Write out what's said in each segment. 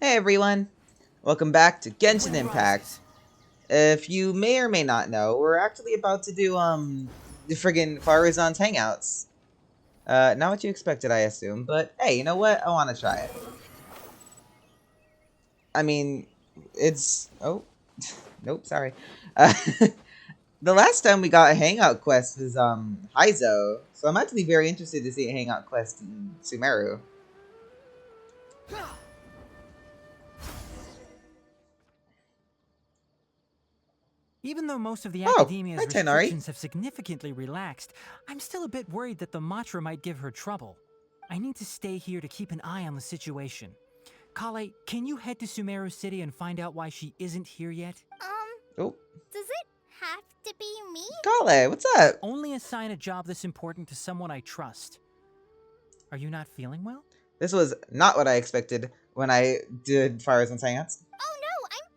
Hey everyone, welcome back to Genshin Wind Impact. rises. If you may or may not know, we're actually about to do the friggin' Faruzan's Hangouts. Not what you expected, I assume, but hey, you know what? I want to try it. I mean, it's nope, sorry. Uh, the last time we got a Hangout quest was Heizo, so I'm actually very interested to see a Hangout quest in Sumeru. Even though most of the Oh, hi academia's Tighnari. restrictions have significantly relaxed, I'm still a bit worried that the Matra might give her trouble. I need to stay here to keep an eye on the situation. Kale, can you head to Sumeru City and find out why she isn't here yet? Oh, Does it have to be me? Kale, what's up? Only assign a job this important to someone I trust. Are you not feeling well? This was not what I expected when I did Faruzan's Hangouts. Oh no, I'm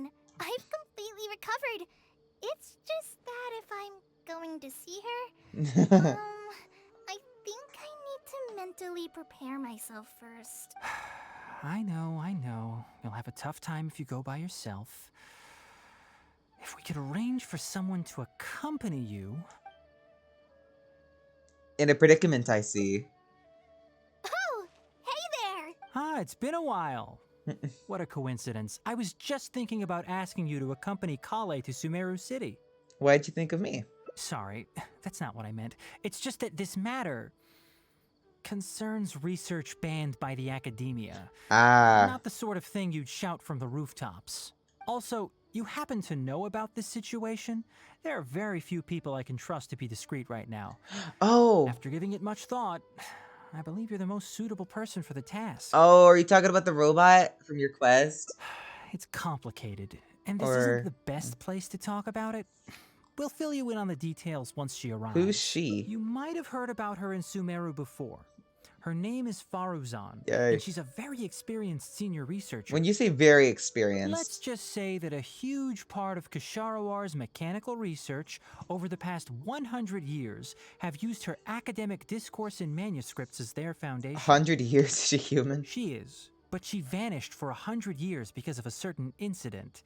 fine. I've completely recovered. It's just that if I'm going to see her, I think I need to mentally prepare myself first. I know. You'll have a tough time if you go by yourself. If we could arrange for someone to accompany you... In a predicament, I see. Oh, hey there! Ah, it's been a while. What a coincidence. I was just thinking about asking you to accompany Kale to Sumeru City. Why'd you think of me? Sorry, that's not what I meant. It's just that this matter concerns research banned by the academia. Ah. Not the sort of thing you'd shout from the rooftops. Also, you happen to know about this situation? There are very few people I can trust to be discreet right now. Oh. After giving it much thought, I believe you're the most suitable person for the task. Oh, are you talking about the robot from your quest? It's complicated, and this Or... isn't the best place to talk about it. We'll fill you in on the details once she arrives. Who's she? You might have heard about her in Sumeru before. Her name is Faruzan, Yay. and she's a very experienced senior researcher. When you say very experienced... Let's just say that a huge part of Ksharowar's mechanical research over the past 100 years have used her academic discourse and manuscripts as their foundation. 100 years? Is she human? She is, but she vanished for 100 years because of a certain incident.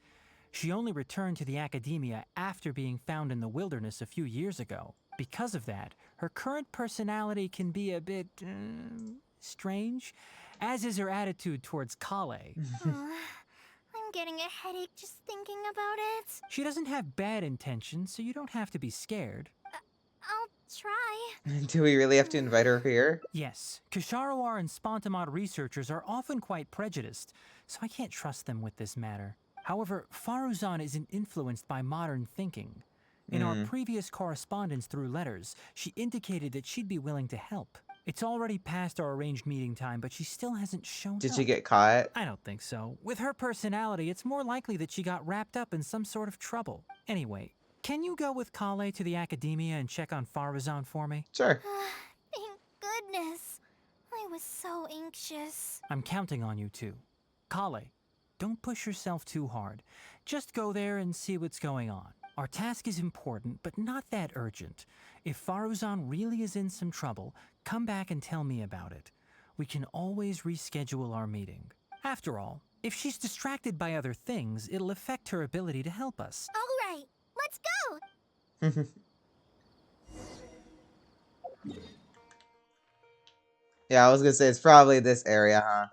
She only returned to the academia after being found in the wilderness a few years ago. Because of that, her current personality can be a bit strange, as is her attitude towards Kale. I'm getting a headache just thinking about it. She doesn't have bad intentions, so you don't have to be scared. I'll try. Do we really have to invite her here? Yes, Ksharawar and Spontamod researchers are often quite prejudiced, so I can't trust them with this matter. However, Faruzan isn't influenced by modern thinking. In our previous correspondence through letters, she indicated that she'd be willing to help. It's already past our arranged meeting time, but she still hasn't shown up. Did she get caught? I don't think so. With her personality, it's more likely that she got wrapped up in some sort of trouble. Anyway, can you go with Kale to the academia and check on Faruzan for me? Sure. Thank goodness. I was so anxious. I'm counting on you too. Kale, don't push yourself too hard. Just go there and see what's going on. Our task is important, but not that urgent. If Faruzan really is in some trouble, come back and tell me about it. We can always reschedule our meeting. After all, if she's distracted by other things, it'll affect her ability to help us. All right, let's go. Yeah, I was gonna say it's probably this area, huh?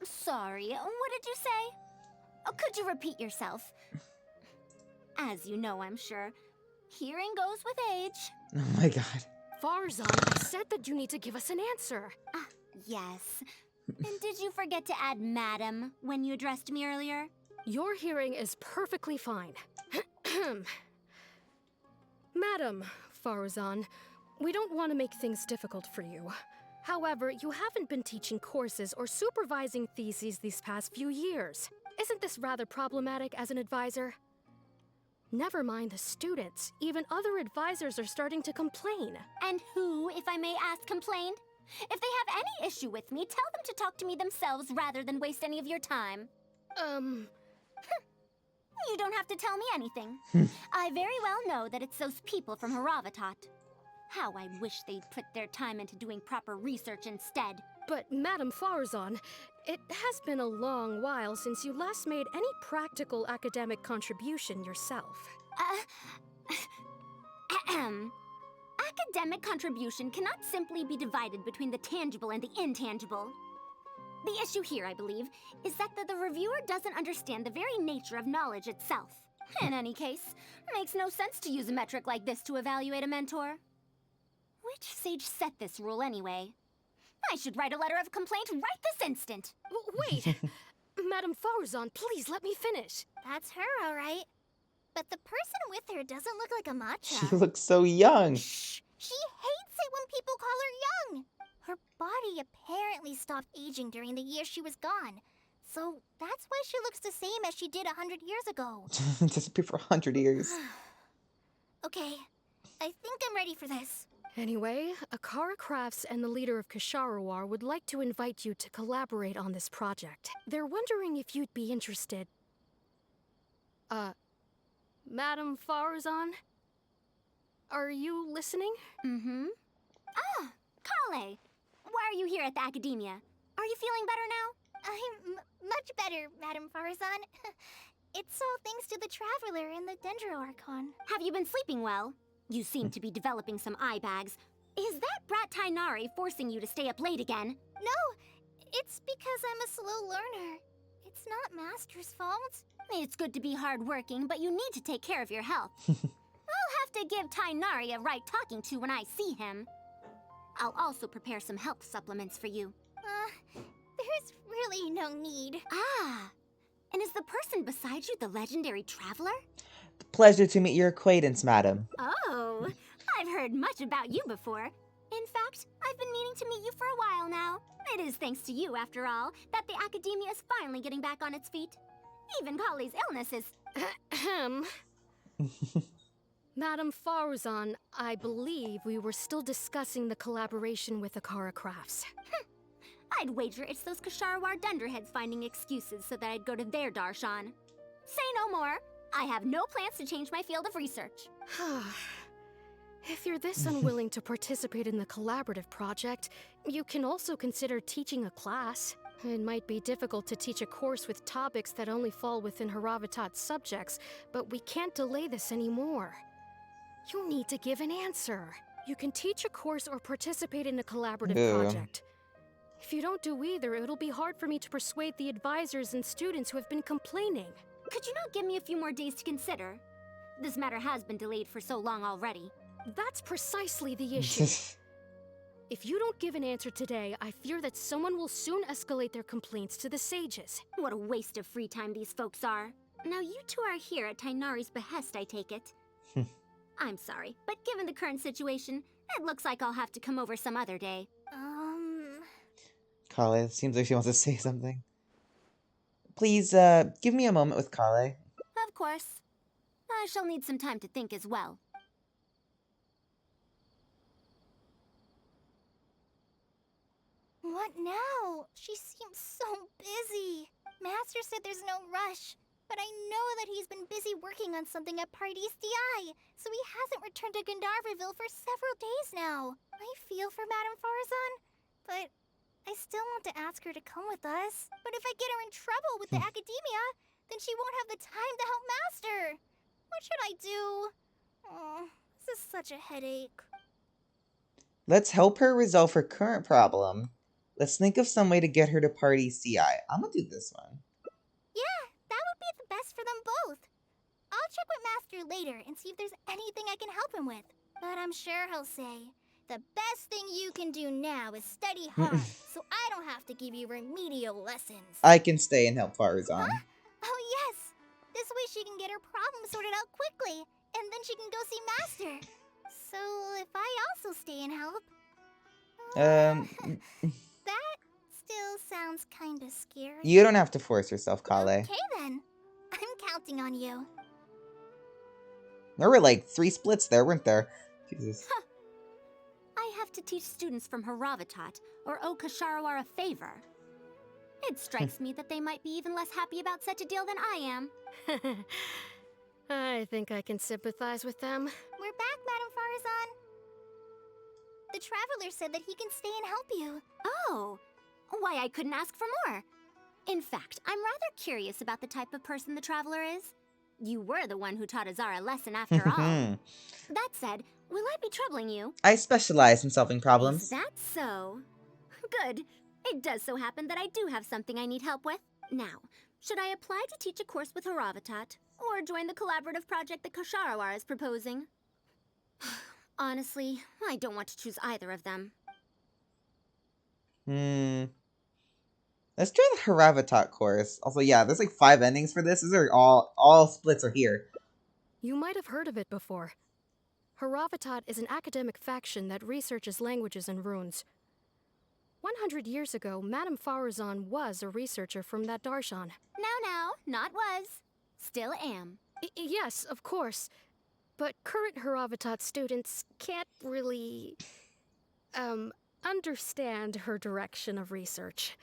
Sorry, what did you say? Oh, could you repeat yourself? As you know, I'm sure, hearing goes with age. Oh my god. Faruzan, I said that you need to give us an answer. Yes. And did you forget to add madam when you addressed me earlier? Your hearing is perfectly fine. Madam Faruzan, we don't want to make things difficult for you. However, you haven't been teaching courses or supervising theses these past few years. Isn't this rather problematic as an advisor? Never mind the students, even other advisors are starting to complain. And who, if I may ask, complained? If they have any issue with me, tell them to talk to me themselves rather than waste any of your time. You don't have to tell me anything. I very well know that it's those people from Haravatat. How I wish they'd put their time into doing proper research instead. But, Madame Faruzan, it has been a long while since you last made any practical academic contribution yourself. Academic contribution cannot simply be divided between the tangible and the intangible. The issue here, I believe, is that the reviewer doesn't understand the very nature of knowledge itself. In any case, it makes no sense to use a metric like this to evaluate a mentor. Which sage set this rule anyway? I should write a letter of complaint right this instant. Wait! Madame Faruzan, please let me finish. That's her, alright. But the person with her doesn't look like a matcha. She looks so young. Shh! She hates it when people call her young! Her body apparently stopped aging during the year she was gone. So that's why she looks the same as she did 100 years ago. Disappear for 100 years. Okay, I think I'm ready for this. Anyway, Akara Crafts and the leader of Kasharawar would like to invite you to collaborate on this project. They're wondering if you'd be interested. Madame Faruzan? Are you listening? Mm-hmm. Ah, Kale! Why are you here at the academia? Are you feeling better now? I'm much better, Madame Faruzan. It's all thanks to the Traveler and the Dendro Archon. Have you been sleeping well? You seem to be developing some eye bags. Is that brat Tighnari forcing you to stay up late again? No, it's because I'm a slow learner. It's not Master's fault. It's good to be hardworking, but you need to take care of your health. I'll have to give Tighnari a right talking to when I see him. I'll also prepare some health supplements for you. There's really no need. Ah, and is the person beside you the legendary Traveler? Pleasure to meet your acquaintance, madam. Oh, I've heard much about you before. In fact, I've been meaning to meet you for a while now. It is thanks to you, after all, that the academia is finally getting back on its feet. Even Kali's illness is... Ahem. Madame Faruzan, I believe we were still discussing the collaboration with Akara Crafts. I'd wager it's those Kasharawar dunderheads finding excuses so that I'd go to their darshan. Say no more. I have no plans to change my field of research. If you're this unwilling to participate in the collaborative project, you can also consider teaching a class. It might be difficult to teach a course with topics that only fall within Haravatat's subjects, but we can't delay this anymore. You need to give an answer. You can teach a course or participate in a collaborative project. If you don't do either, it'll be hard for me to persuade the advisors and students who have been complaining. Could you not give me a few more days to consider? This matter has been delayed for so long already. That's precisely the issue. If you don't give an answer today, I fear that someone will soon escalate their complaints to the sages. What a waste of free time these folks are. Now you two are here at Tighnari's behest, I take it. I'm sorry, but given the current situation, it looks like I'll have to come over some other day. Kale, it seems like she wants to say something. Please, give me a moment with Kale. Of course. I shall need some time to think as well. What now? She seems so busy. Master said there's no rush, but I know that he's been busy working on something at Pardis DI, so he hasn't returned to Gandharville for several days now. I feel for Madame Faruzan, but I still want to ask her to come with us. But if I get her in trouble with the academia, then she won't have the time to help Master. What should I do? Oh, this is such a headache. Let's help her resolve her current problem. Let's think of some way to get her to party CI. I'm gonna do this one. Yeah, that would be the best for them both. I'll check with Master later and see if there's anything I can help him with. But I'm sure he'll say, the best thing you can do now is study hard, so I don't have to give you remedial lessons. I can stay and help Faruzan. Huh? Oh yes! This way she can get her problem sorted out quickly, and then she can go see Master. So if I also stay and help... that still sounds kinda scary. You don't have to force yourself, Kale. Okay then. I'm counting on you. There were like 3 splits there, weren't there? Jesus. I have to teach students from Haravatat or owe Kasharawar a favor. It strikes me that they might be even less happy about such a deal than I am. I think I can sympathize with them. We're back, Madame Faruzan. The Traveler said that he can stay and help you. Oh, why I couldn't ask for more. In fact, I'm rather curious about the type of person the Traveler is. You were the one who taught Azara a lesson after all. That said, will I be troubling you? I specialize in solving problems. Is that so? Good. It does so happen that I do have something I need help with. Now, should I apply to teach a course with Haravatat, or join the collaborative project that Kasharawar is proposing? Honestly, I don't want to choose either of them. Let's try the Haravatat course. Also, yeah, there's like 5 endings for this. These are all splits are here. You might have heard of it before. Haravatat is an academic faction that researches languages and runes. 100 years ago, Madame Faruzan was a researcher from that darshan. Now, not was. Still am. Yes, of course. But current Haravatat students can't really, understand her direction of research.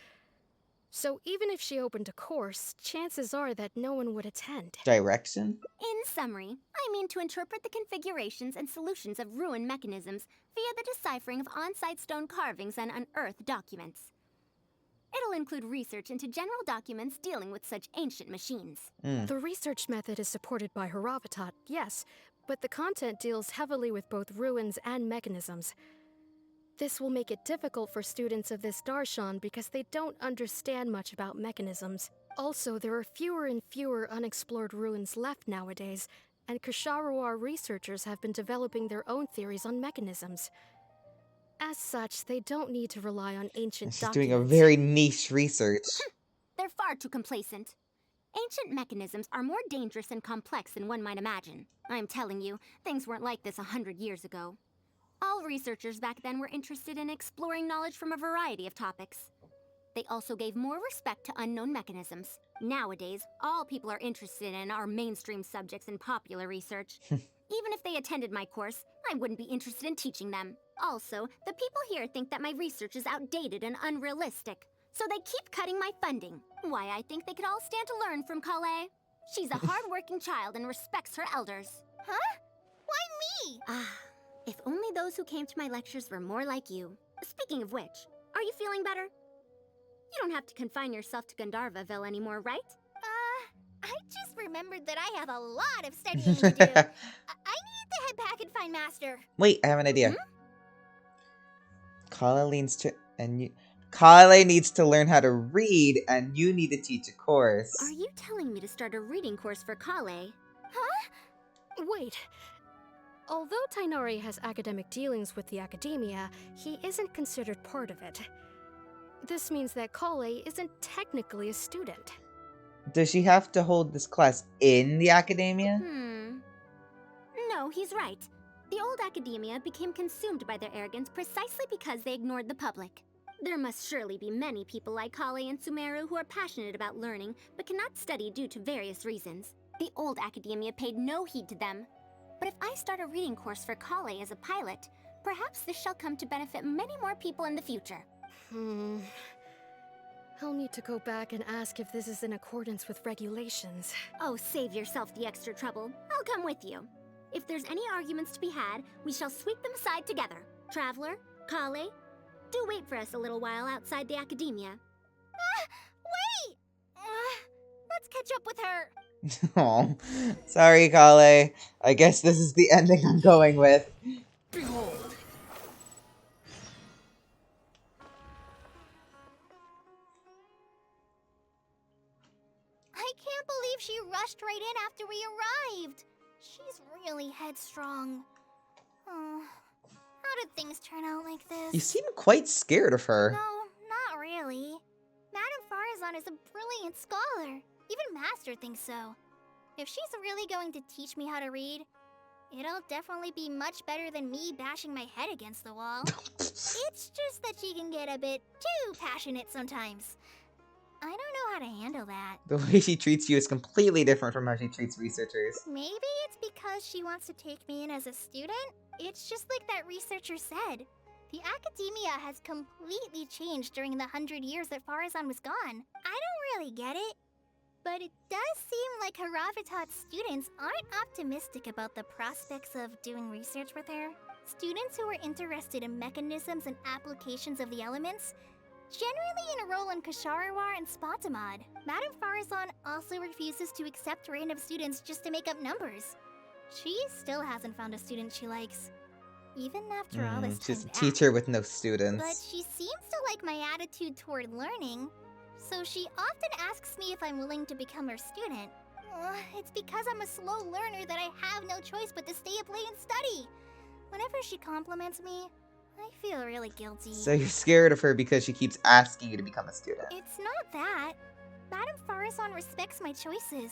So even if she opened a course, chances are that no one would attend. Direction? In summary, I mean to interpret the configurations and solutions of ruin mechanisms via the deciphering of on-site stone carvings and unearthed documents. It'll include research into general documents dealing with such ancient machines. The research method is supported by Haravatat, yes, but the content deals heavily with both ruins and mechanisms. This will make it difficult for students of this darshan because they don't understand much about mechanisms. Also, there are fewer and fewer unexplored ruins left nowadays, and Kasharawar researchers have been developing their own theories on mechanisms. As such, they don't need to rely on ancient She's documents. doing a very niche research. They're far too complacent. Ancient mechanisms are more dangerous and complex than one might imagine. I'm telling you, things weren't like this 100 years ago. All researchers back then were interested in exploring knowledge from a variety of topics. They also gave more respect to unknown mechanisms. Nowadays, all people are interested in are mainstream subjects in popular research. Even if they attended my course, I wouldn't be interested in teaching them. Also, the people here think that my research is outdated and unrealistic, so they keep cutting my funding. Why, I think they could all stand to learn from Kale. She's a hard-working child and respects her elders. Huh? Why me? If only those who came to my lectures were more like you. Speaking of which, are you feeling better? You don't have to confine yourself to Gandharvaville anymore, right? I just remembered that I have a lot of studying to do. I need to head back and find Master. Wait, I have an idea. Kale needs to learn how to read, and you need to teach a course. Are you telling me to start a reading course for Kale? Wait. Although Tighnari has academic dealings with the academia, he isn't considered part of it. This means that Kale isn't technically a student. Does she have to hold this class in the academia? No, he's right. The old academia became consumed by their arrogance precisely because they ignored the public. There must surely be many people like Kale and Sumeru who are passionate about learning, but cannot study due to various reasons. The old academia paid no heed to them. But if I start a reading course for Kale as a pilot, perhaps this shall come to benefit many more people in the future. I'll need to go back and ask if this is in accordance with regulations. Oh, save yourself the extra trouble. I'll come with you. If there's any arguments to be had, we shall sweep them aside together. Traveler, Kale, do wait for us a little while outside the academia. Wait! Let's catch up with her. Oh, sorry, Kale. I guess this is the ending I'm going with. Behold! I can't believe she rushed right in after we arrived. She's really headstrong. Oh, how did things turn out like this? You seem quite scared of her. No, not really. Madame Faruzan is a brilliant scholar. Even Master thinks so. If she's really going to teach me how to read, it'll definitely be much better than me bashing my head against the wall. It's just that she can get a bit too passionate sometimes. I don't know how to handle that. The way she treats you is completely different from how she treats researchers. Maybe it's because she wants to take me in as a student? It's just like that researcher said. The academia has completely changed during the 100 years that Faruzan was gone. I don't really get it. But it does seem like Haravitat's students aren't optimistic about the prospects of doing research with her. Students who are interested in mechanisms and applications of the elements generally enroll in Kasharawar and Spatamod. Madame Faruzan also refuses to accept random students just to make up numbers. She still hasn't found a student she likes. Even after all this time She's a back. teacher with no But students. she seems to like my attitude toward learning, so she often asks me if I'm willing to become her student. It's because I'm a slow learner that I have no choice but to stay up late and study. Whenever she compliments me, I feel really guilty. So you're scared of her because she keeps asking you to become a student. It's not that. Madame Faruzan respects my choices.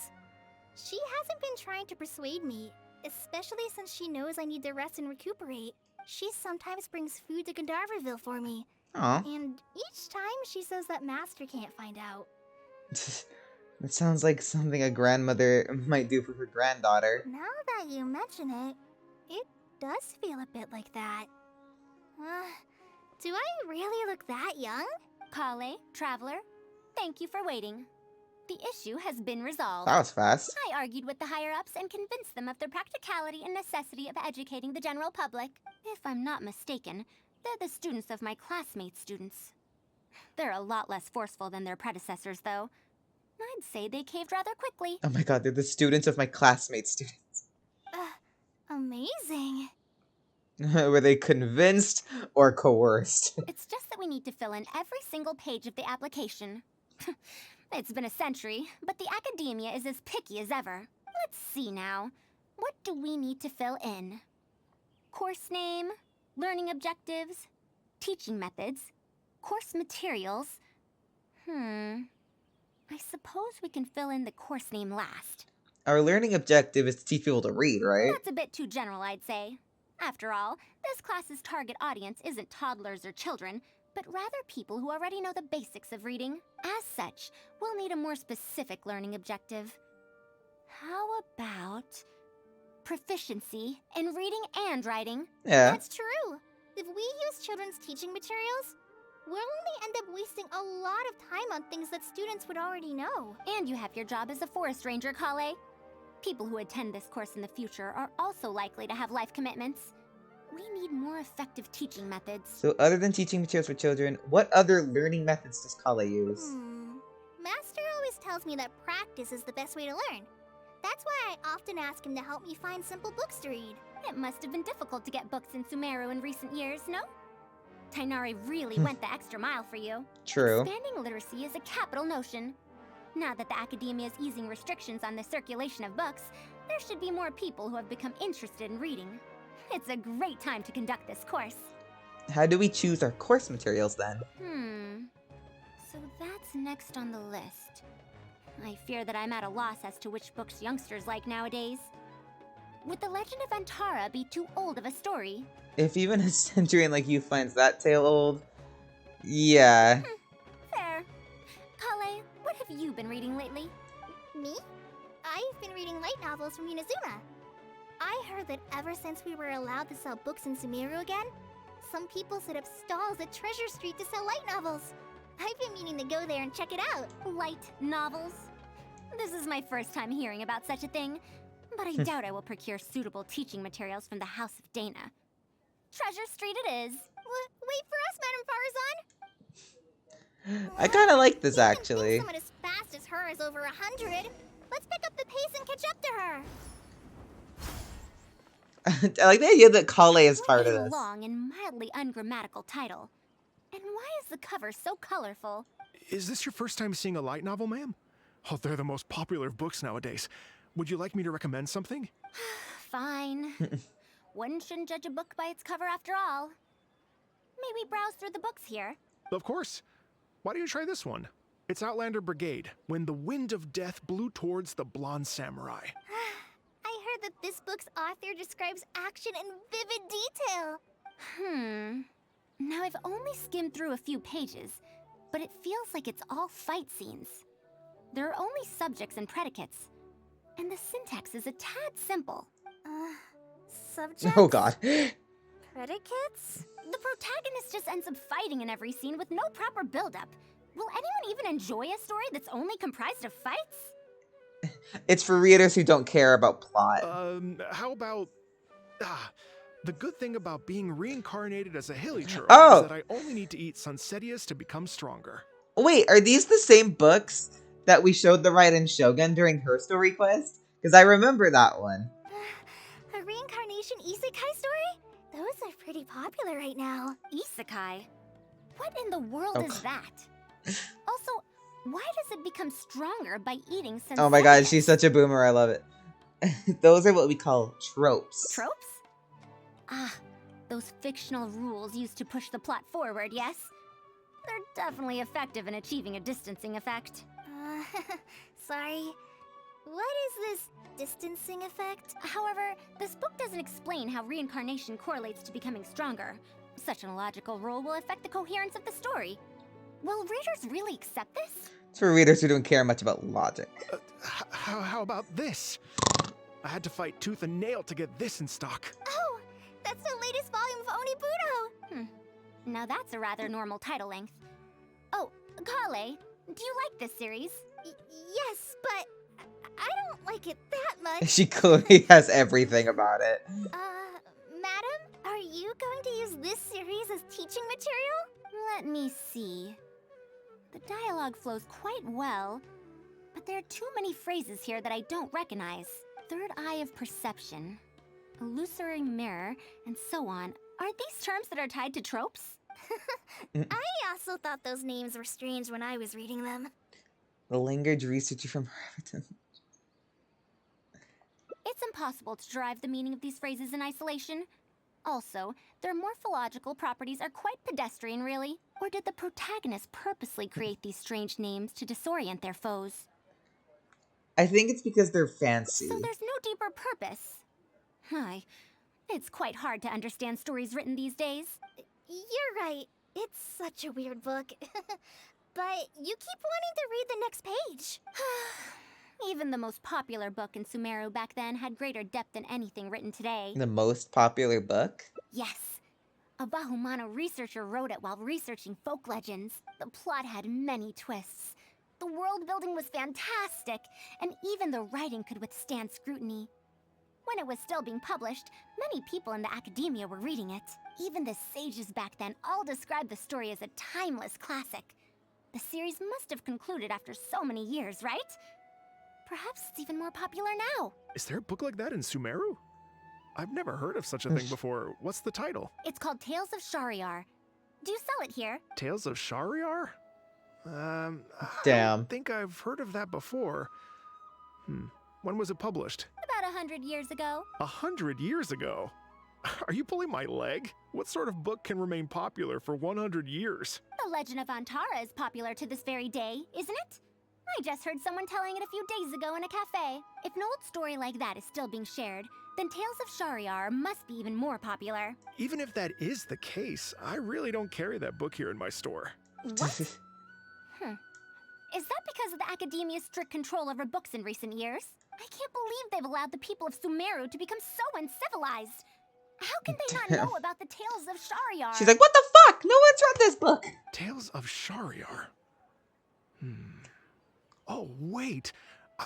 She hasn't been trying to persuade me, especially since she knows I need to rest and recuperate. She sometimes brings food to Gandharvaville for me, Aw. and each time she says that Master can't find out. That sounds like something a grandmother might do for her granddaughter. Now that you mention it, it does feel a bit like that. Do I really look that young? Kale, Traveler, thank you for waiting. The issue has been resolved. That was fast. I argued with the higher-ups and convinced them of the practicality and necessity of educating the general public. If I'm not mistaken, they're the students of my classmates' students. They're a lot less forceful than their predecessors, though. I'd say they caved rather quickly. Oh my god, they're the students of my classmates' students. Amazing. Were they convinced or coerced? It's just that we need to fill in every single page of the application. It's been a century, but the academia is as picky as ever. Let's see now. What do we need to fill in? Course name, learning objectives, teaching methods, course materials. I suppose we can fill in the course name last. Our learning objective is to teach people to read, right? That's a bit too general, I'd say. After all, this class's target audience isn't toddlers or children, but rather people who already know the basics of reading. As such, we'll need a more specific learning objective. How about proficiency in reading and writing? Yeah. That's true. If we use children's teaching materials, we'll only end up wasting a lot of time on things that students would already know. And you have your job as a forest ranger, Kale. People who attend this course in the future are also likely to have life commitments. We need more effective teaching methods. So other than teaching materials for children, what other learning methods does Kale use? Master always tells me that practice is the best way to learn. That's why I often ask him to help me find simple books to read. It must have been difficult to get books in Sumeru in recent years, no? Tighnari really went the extra mile for you. True. Expanding literacy is a capital notion. Now that the academia is easing restrictions on the circulation of books, there should be more people who have become interested in reading. It's a great time to conduct this course. How do we choose our course materials then? So that's next on the list. I fear that I'm at a loss as to which books youngsters like nowadays. Would The Legend of Antara be too old of a story? If even a centurion like you finds that tale old, yeah. Fair. Kale, what have you been reading lately? Me? I've been reading light novels from Inazuma. I heard that ever since we were allowed to sell books in Sumeru again, some people set up stalls at Treasure Street to sell light novels. I've been meaning to go there and check it out. Light novels? This is my first time hearing about such a thing, but I doubt I will procure suitable teaching materials from the House of Dana. Treasure Street it is. Wait for us, Madame Faruzan! I kind of like this You can actually. think someone as fast as her is over 100. Let's pick up the pace and catch up to her. I like the idea that Kale is part What of a this. long and mildly ungrammatical title. And why is the cover so colorful? Is this your first time seeing a light novel, ma'am? Oh, they're the most popular of books nowadays. Would you like me to recommend something? Fine. One shouldn't judge a book by its cover after all. May we browse through the books here? Of course. Why don't you try this one? It's Outlander Brigade, When the Wind of Death Blew Towards the Blonde Samurai. I heard that this book's author describes action in vivid detail. Now I've only skimmed through a few pages, but it feels like it's all fight scenes. There are only subjects and predicates, and the syntax is a tad simple. Subjects? Oh god. Predicates? The protagonist just ends up fighting in every scene with no proper build-up. Will anyone even enjoy a story that's only comprised of fights? It's for readers who don't care about plot. How about... the good thing about being reincarnated as a Hilichurl Oh! is that I only need to eat Sunsetius to become stronger. Wait, are these the same books that we showed the Raiden Shogun during her story quest? Because I remember that one. A reincarnation isekai story? Those are pretty popular right now. Isekai? What in the world is that? Also, why does it become stronger by eating Sunsetius? Oh my god, she's such a boomer. I love it. Those are what we call tropes. Tropes? Ah, those fictional rules used to push the plot forward, yes? They're definitely effective in achieving a distancing effect. Sorry. What is this distancing effect? However, this book doesn't explain how reincarnation correlates to becoming stronger. Such an illogical rule will affect the coherence of the story. Will readers really accept this? It's for readers who don't care much about logic. How about this? I had to fight tooth and nail to get this in stock. Oh, that's the latest volume of Onibudo! Now that's a rather normal title length. Oh, Kale, do you like this series? Yes, but I don't like it that much. She clearly has everything about it. Madam, are you going to use this series as teaching material? Let me see. The dialogue flows quite well, but there are too many phrases here that I don't recognize. Third eye of perception, illusory mirror, and so on. Aren't these terms that are tied to tropes? I also thought those names were strange when I was reading them. The language researcher from Harvard. It's impossible to derive the meaning of these phrases in isolation. Also, their morphological properties are quite pedestrian, really. Or did the protagonist purposely create these strange names to disorient their foes? I think it's because they're fancy. So there's no deeper purpose. Hi. It's quite hard to understand stories written these days. You're right. It's such a weird book. But you keep wanting to read the next page. Even the most popular book in Sumeru back then had greater depth than anything written today. The most popular book? Yes. A Bahumano researcher wrote it while researching folk legends. The plot had many twists. The world building was fantastic, and even the writing could withstand scrutiny. When it was still being published, many people in the academia were reading it. Even the sages back then all described the story as a timeless classic. The series must have concluded after so many years, right? Perhaps it's even more popular now. Is there a book like that in Sumeru? I've never heard of such a thing before. What's the title? It's called Tales of Shariar. Do you sell it here? Tales of Shariar? I Damn. don't think I've heard of that before. When was it published? About 100 years ago. 100 years ago? Are you pulling my leg? What sort of book can remain popular for 100 years? The Legend of Antara is popular to this very day, isn't it? I just heard someone telling it a few days ago in a cafe. If an old story like that is still being shared, then Tales of Shariar must be even more popular. Even if that is the case, I really don't carry that book here in my store. What? Is that because of the academia's strict control over books in recent years? I can't believe they've allowed the people of Sumeru to become so uncivilized. How can they not know about the Tales of Shariar? She's like, what the fuck? No one's read this book. Tales of Shariar. Oh, wait.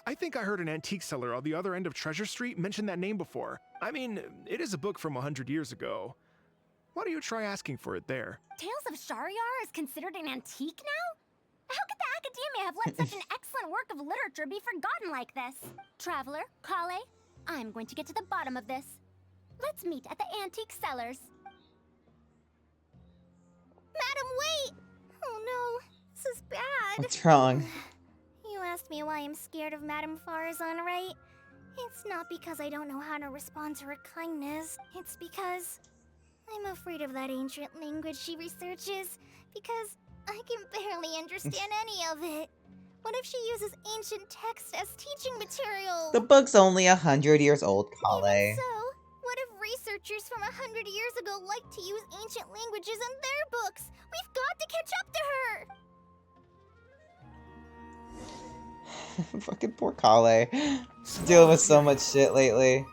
I think I heard an antique seller on the other end of Treasure Street mention that name before. I mean, it is a book from 100 years ago. Why don't you try asking for it there? Tales of Shariar is considered an antique now? How could the academia have let such an excellent work of literature be forgotten like this? Traveler, Kale, I'm going to get to the bottom of this. Let's meet at the antique sellers. Madam, wait! Oh no, this is bad. What's wrong? You asked me why I'm scared of Madame Faruzan, right? It's not because I don't know how to respond to her kindness. It's because I'm afraid of that ancient language she researches, because I can barely understand any of it. What if she uses ancient text as teaching material? The book's only 100 years old, Kale. Even so, what if researchers from 100 years ago like to use ancient languages in their books? We've got to catch up to her! Fucking poor Kale. She's dealing with so much shit lately.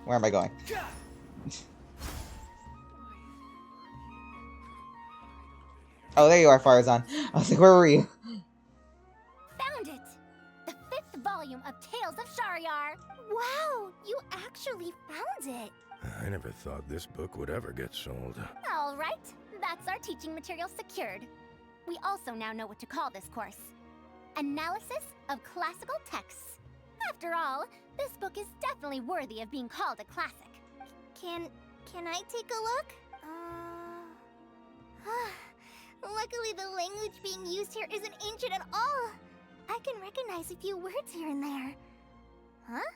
Where am I going? Oh, there you are, Faruzan. I was like, where were you? Found it! The 5th volume of Tales of Shariar! Wow, you actually found it. I never thought this book would ever get sold. Alright, that's our teaching material secured. We also now know what to call this course. Analysis of Classical Texts. After all, this book is definitely worthy of being called a classic. Can I take a look? Luckily the language being used here isn't ancient at all. I can recognize a few words here and there. Huh?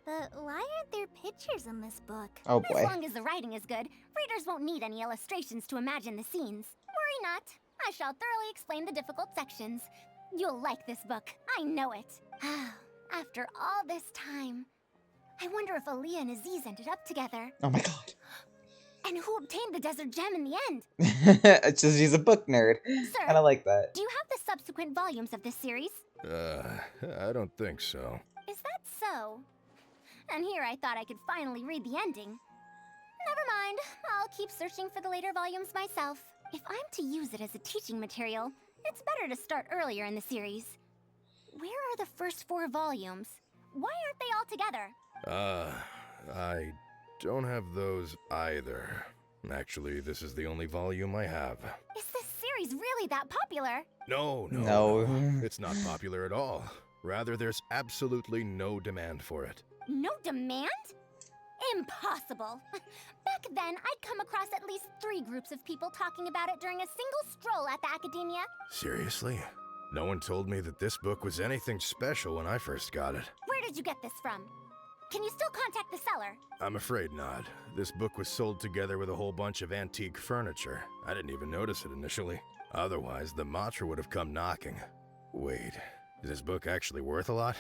But why aren't there pictures in this book? Oh As boy. long as the writing is good, readers won't need any illustrations to imagine the scenes. Worry not. I shall thoroughly explain the difficult sections. You'll like this book. I know it. After all this time, I wonder if Aaliyah and Aziz ended up together. Oh my god. And who obtained the desert gem in the end? It's just she's a book nerd. Sir, Kinda like that. do you have the subsequent volumes of this series? I don't think so. Is that so? And here I thought I could finally read the ending. Never mind. I'll keep searching for the later volumes myself. If I'm to use it as a teaching material, it's better to start earlier in the series. Where are the first 4 volumes? Why aren't they all together? I don't have those either. Actually, this is the only volume I have. Is this series really that popular? No. It's not popular at all. Rather, there's absolutely no demand for it. No demand? Impossible! Back then, I'd come across at least 3 groups of people talking about it during a single stroll at the academia. Seriously? No one told me that this book was anything special when I first got it. Where did you get this from? Can you still contact the seller? I'm afraid not. This book was sold together with a whole bunch of antique furniture. I didn't even notice it initially. Otherwise, the Matra would have come knocking. Wait, is this book actually worth a lot?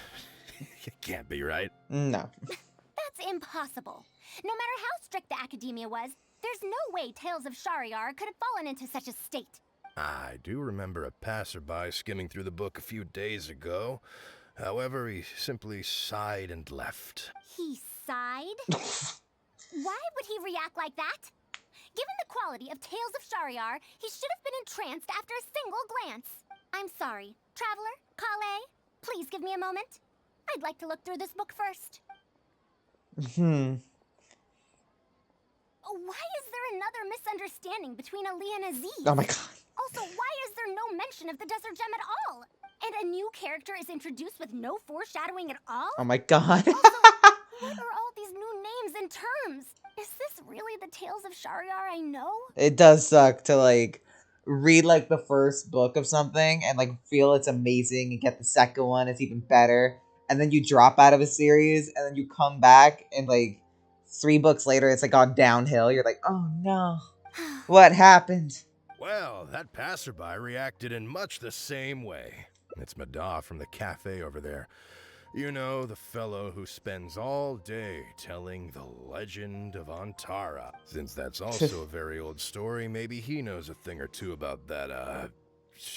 It can't be, right? No. That's impossible. No matter how strict the academia was, there's no way Tales of Shariar could have fallen into such a state. I do remember a passerby skimming through the book a few days ago. However, he simply sighed and left. He sighed? Why would he react like that? Given the quality of Tales of Shariar, he should have been entranced after a single glance. I'm sorry. Traveler, Kale, please give me a moment. I'd like to look through this book first. Why is there another misunderstanding between Ali and Aziz? Oh my god. Also, why is there no mention of the desert gem at all? And a new character is introduced with no foreshadowing at all? Oh my god. What are all these new names and terms? Is this really the Tales of Shariar I know? It does suck to like read like the first book of something and like feel it's amazing and get the second one, it's even better. And then you drop out of a series and then you come back and like 3 books later it's like gone downhill. You're like, oh no. What happened? Well, that passerby reacted in much the same way. It's Mada from the cafe over there. You know, the fellow who spends all day telling the legend of Antara. Since that's also a very old story, maybe he knows a thing or two about that,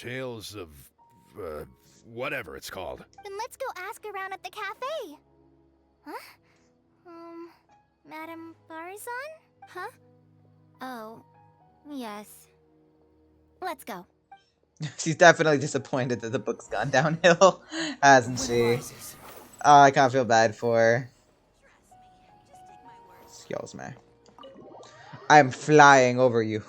Tales of, whatever it's called. Then let's go ask around at the cafe. Huh? Madam Faruzan? Huh? Oh, yes. Let's go. She's definitely disappointed that the book's gone downhill, hasn't she? I kind of feel bad for her. Excuse me. I'm flying over you.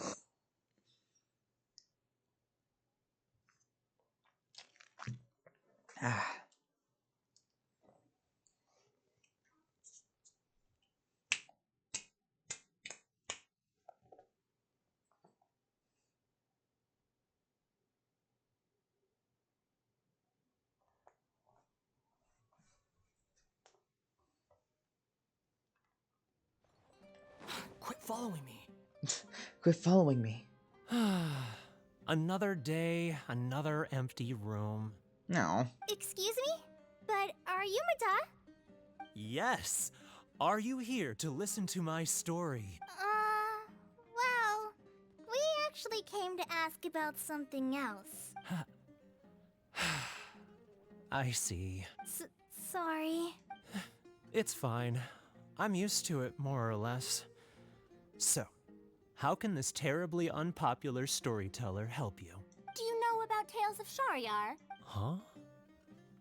Quit following me. Quit following me. Another day, another empty room. No. Excuse me? But are you Mada? Yes. Are you here to listen to my story? Well, we actually came to ask about something else. I see. Sorry. It's fine. I'm used to it, more or less. So, How can this terribly unpopular storyteller help you? Do you know about Tales of Shariar? Huh?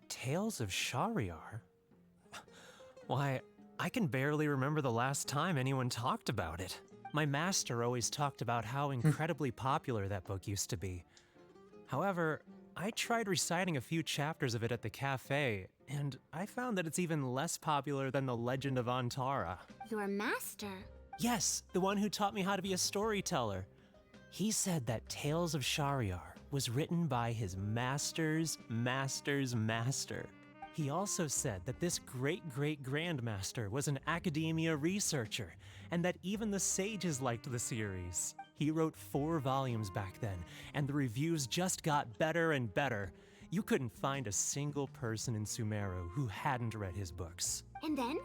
Tales of Shariar? Why, I can barely remember the last time anyone talked about it. My master always talked about how incredibly popular that book used to be. However, I tried reciting a few chapters of it at the cafe, and I found that it's even less popular than the Legend of Antara. Your master? Yes, the one who taught me how to be a storyteller. He said that Tales of Shariar was written by his master's master's master. He also said that this great-great-grandmaster was an academia researcher, and that even the sages liked the series. He wrote 4 volumes back then, and the reviews just got better and better. You couldn't find a single person in Sumeru who hadn't read his books. And then?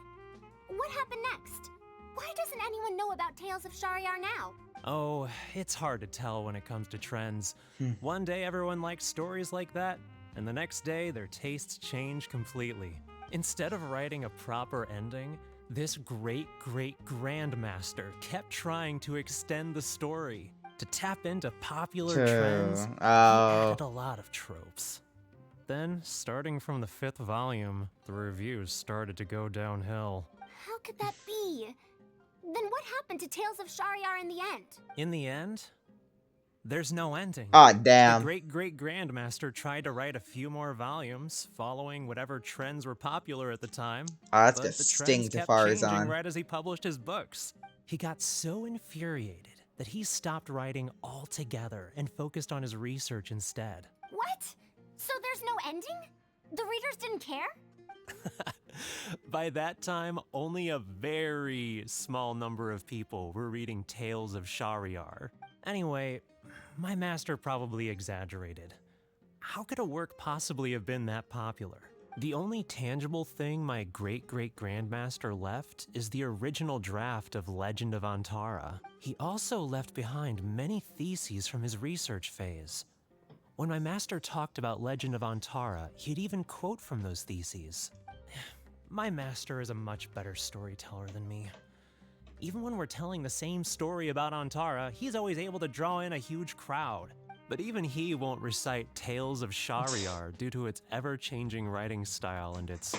What happened next? Why doesn't anyone know about Tales of Shariar now? Oh, it's hard to tell when it comes to trends. One day everyone likes stories like that, and the next day their tastes change completely. Instead of writing a proper ending, this great-great-grandmaster kept trying to extend the story. To tap into popular trends, he added a lot of tropes. Then, starting from the 5th volume, the reviews started to go downhill. How could that be? Then what happened to Tales of Shariar in the end? In the end, there's no ending. Aw, damn. The great-great-grandmaster tried to write a few more volumes, following whatever trends were popular at the time. That's but gonna the sting trends to kept changing Faruzan. right as he published his books. He got so infuriated that he stopped writing altogether and focused on his research instead. What? So there's no ending? The readers didn't care? By that time, only a very small number of people were reading Tales of Shariar. Anyway, my master probably exaggerated. How could a work possibly have been that popular? The only tangible thing my great-great-grandmaster left is the original draft of Legend of Antara. He also left behind many theses from his research phase. When my master talked about Legend of Antara, he'd even quote from those theses. My master is a much better storyteller than me. Even when we're telling the same story about Antara, he's always able to draw in a huge crowd. But even he won't recite Tales of Shariar due to its ever-changing writing style and its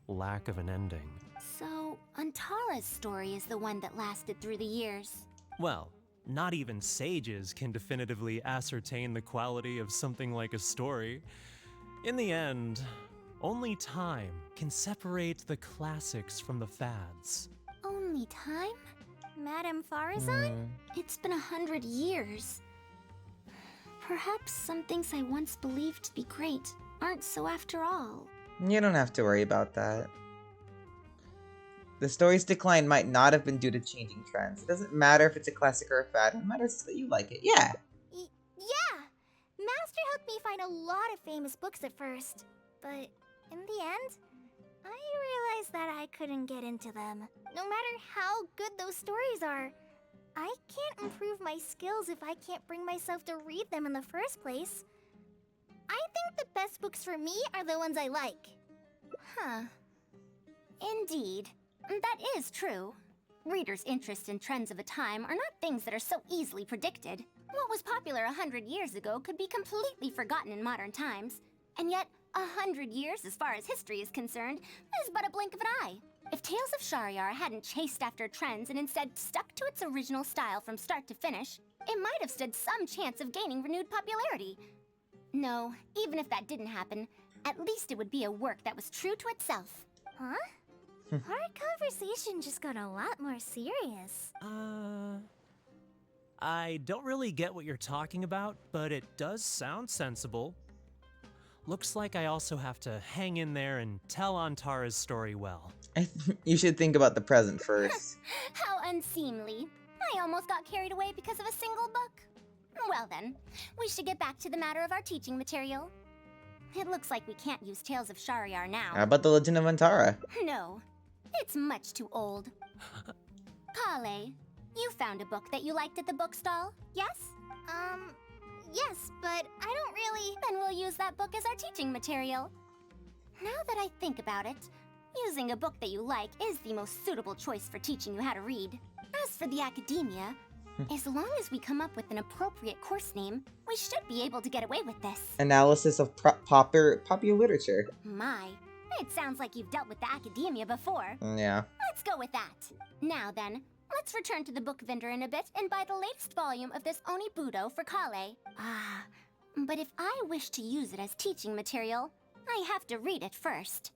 lack of an ending. So, Antara's story is the one that lasted through the years. Well, not even sages can definitively ascertain the quality of something like a story. In the end, only time can separate the classics from the fads. Only time? Madam Faruzan? It's been 100 years. Perhaps some things I once believed to be great aren't so after all. You don't have to worry about that. The story's decline might not have been due to changing trends. It doesn't matter if it's a classic or a fad. It matters that you like it. Yeah. Yeah! Master helped me find a lot of famous books at first. But in the end, I realized that I couldn't get into them. No matter how good those stories are, I can't improve my skills if I can't bring myself to read them in the first place. I think the best books for me are the ones I like. Huh. Indeed. That is true. Readers' interest in trends of a time are not things that are so easily predicted. What was popular 100 years ago could be completely forgotten in modern times. And yet, 100 years, as far as history is concerned, is but a blink of an eye. If Tales of Shariar hadn't chased after trends and instead stuck to its original style from start to finish, it might have stood some chance of gaining renewed popularity. No, even if that didn't happen, at least it would be a work that was true to itself. Huh? Our conversation just got a lot more serious. I don't really get what you're talking about, but it does sound sensible. Looks like I also have to hang in there and tell Antara's story well. You should think about the present first. How unseemly. I almost got carried away because of a single book. Well then, we should get back to the matter of our teaching material. It looks like we can't use Tales of Shariar now. How about the Legend of Antara? No, it's much too old. Kale, you found a book that you liked at the bookstall, yes? Yes, but I don't really... Then we'll use that book as our teaching material. Now that I think about it, using a book that you like is the most suitable choice for teaching you how to read. As for the academia, As long as we come up with an appropriate course name, we should be able to get away with this. Analysis of popular literature. My, it sounds like you've dealt with the academia before. Yeah. Let's go with that. Now then, let's return to the book vendor in a bit and buy the latest volume of this Onibudo for Kale. But if I wish to use it as teaching material, I have to read it first.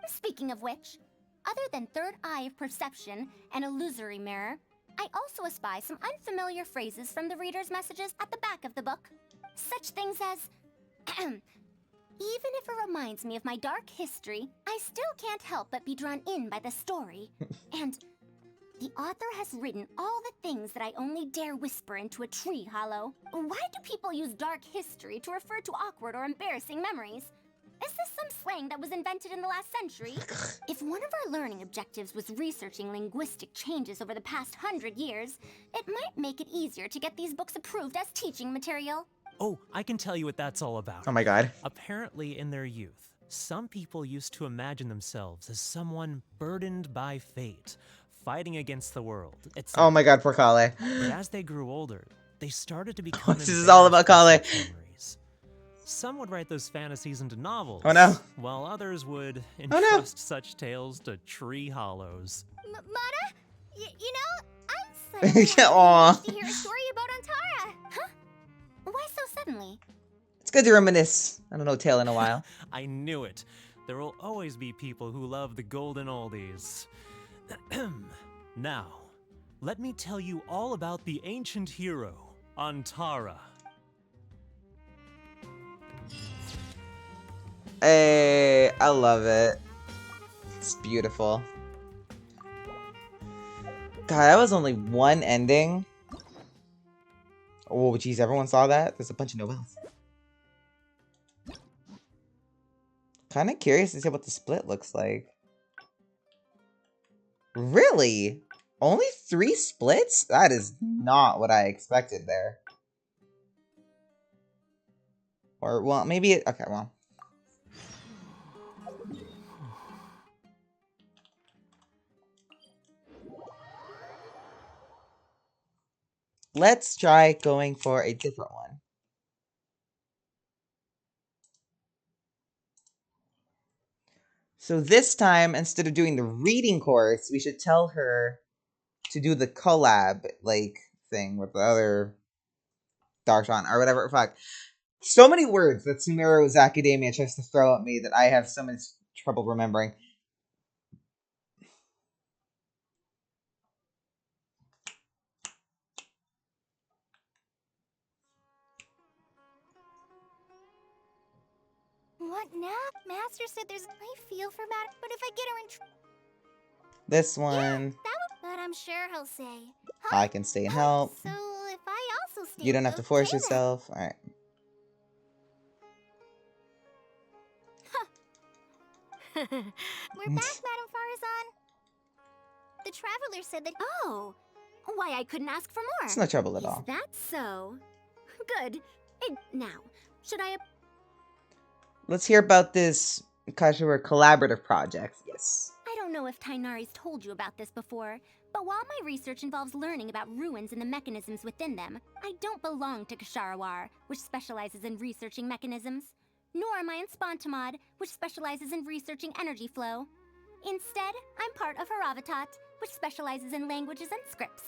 Speaking of which, other than third eye of perception and illusory mirror, I also espy some unfamiliar phrases from the reader's messages at the back of the book. Such things as, even if it reminds me of my dark history, I still can't help but be drawn in by the story. And the author has written all the things that I only dare whisper into a tree hollow. Why do people use dark history to refer to awkward or embarrassing memories? Is this some slang that was invented in the last century? If one of our learning objectives was researching linguistic changes over the past 100 years, it might make it easier to get these books approved as teaching material. Oh, I can tell you what that's all about. Oh my god. Apparently, in their youth, some people used to imagine themselves as someone burdened by fate, fighting against the world, etc. Oh my god, poor Kale. But as they grew older, they started to become This is all about embarrassed by Kale. such memories. Some would write those fantasies into novels. Oh no. While others would Oh, no. entrust such tales to tree hollows. Mata, you know, I'm suddenly Aw. to hear a story about Antara. Huh? Why so suddenly? It's good to reminisce. I don't know tale in a while. I knew it. There will always be people who love the golden oldies. Now, let me tell you all about the ancient hero, Antara. Hey, I love it. It's beautiful. God, that was only one ending. Oh, jeez, everyone saw that? There's a bunch of novellas. Kind of curious to see what the split looks like. Really? Only 3 splits? That is not what I expected there. Or, well, maybe it... Okay, well. Let's try going for a different one. So this time, instead of doing the reading course, we should tell her to do the collab, like, thing with the other Darshan, or whatever. Fuck. So many words that Sumeru's Academia tries to throw at me that I have so much trouble remembering. What now? Master said there's I feel for Matt, but if I get her in trouble, This one, but I'm sure he'll say. I can stay and help. So if I also stay, You don't have to force okay then. yourself. Alright. We're back, Madame Faruzan. The traveler said that. Oh, why I couldn't ask for more. It's no trouble at Is all. that so? Good. Now, should I... Let's hear about this Kashiwara collaborative project. Yes. I don't know if Tighnari's told you about this before, but while my research involves learning about ruins and the mechanisms within them, I don't belong to Kasharawar, which specializes in researching mechanisms, nor am I in Spontamod, which specializes in researching energy flow. Instead, I'm part of Haravatat, which specializes in languages and scripts.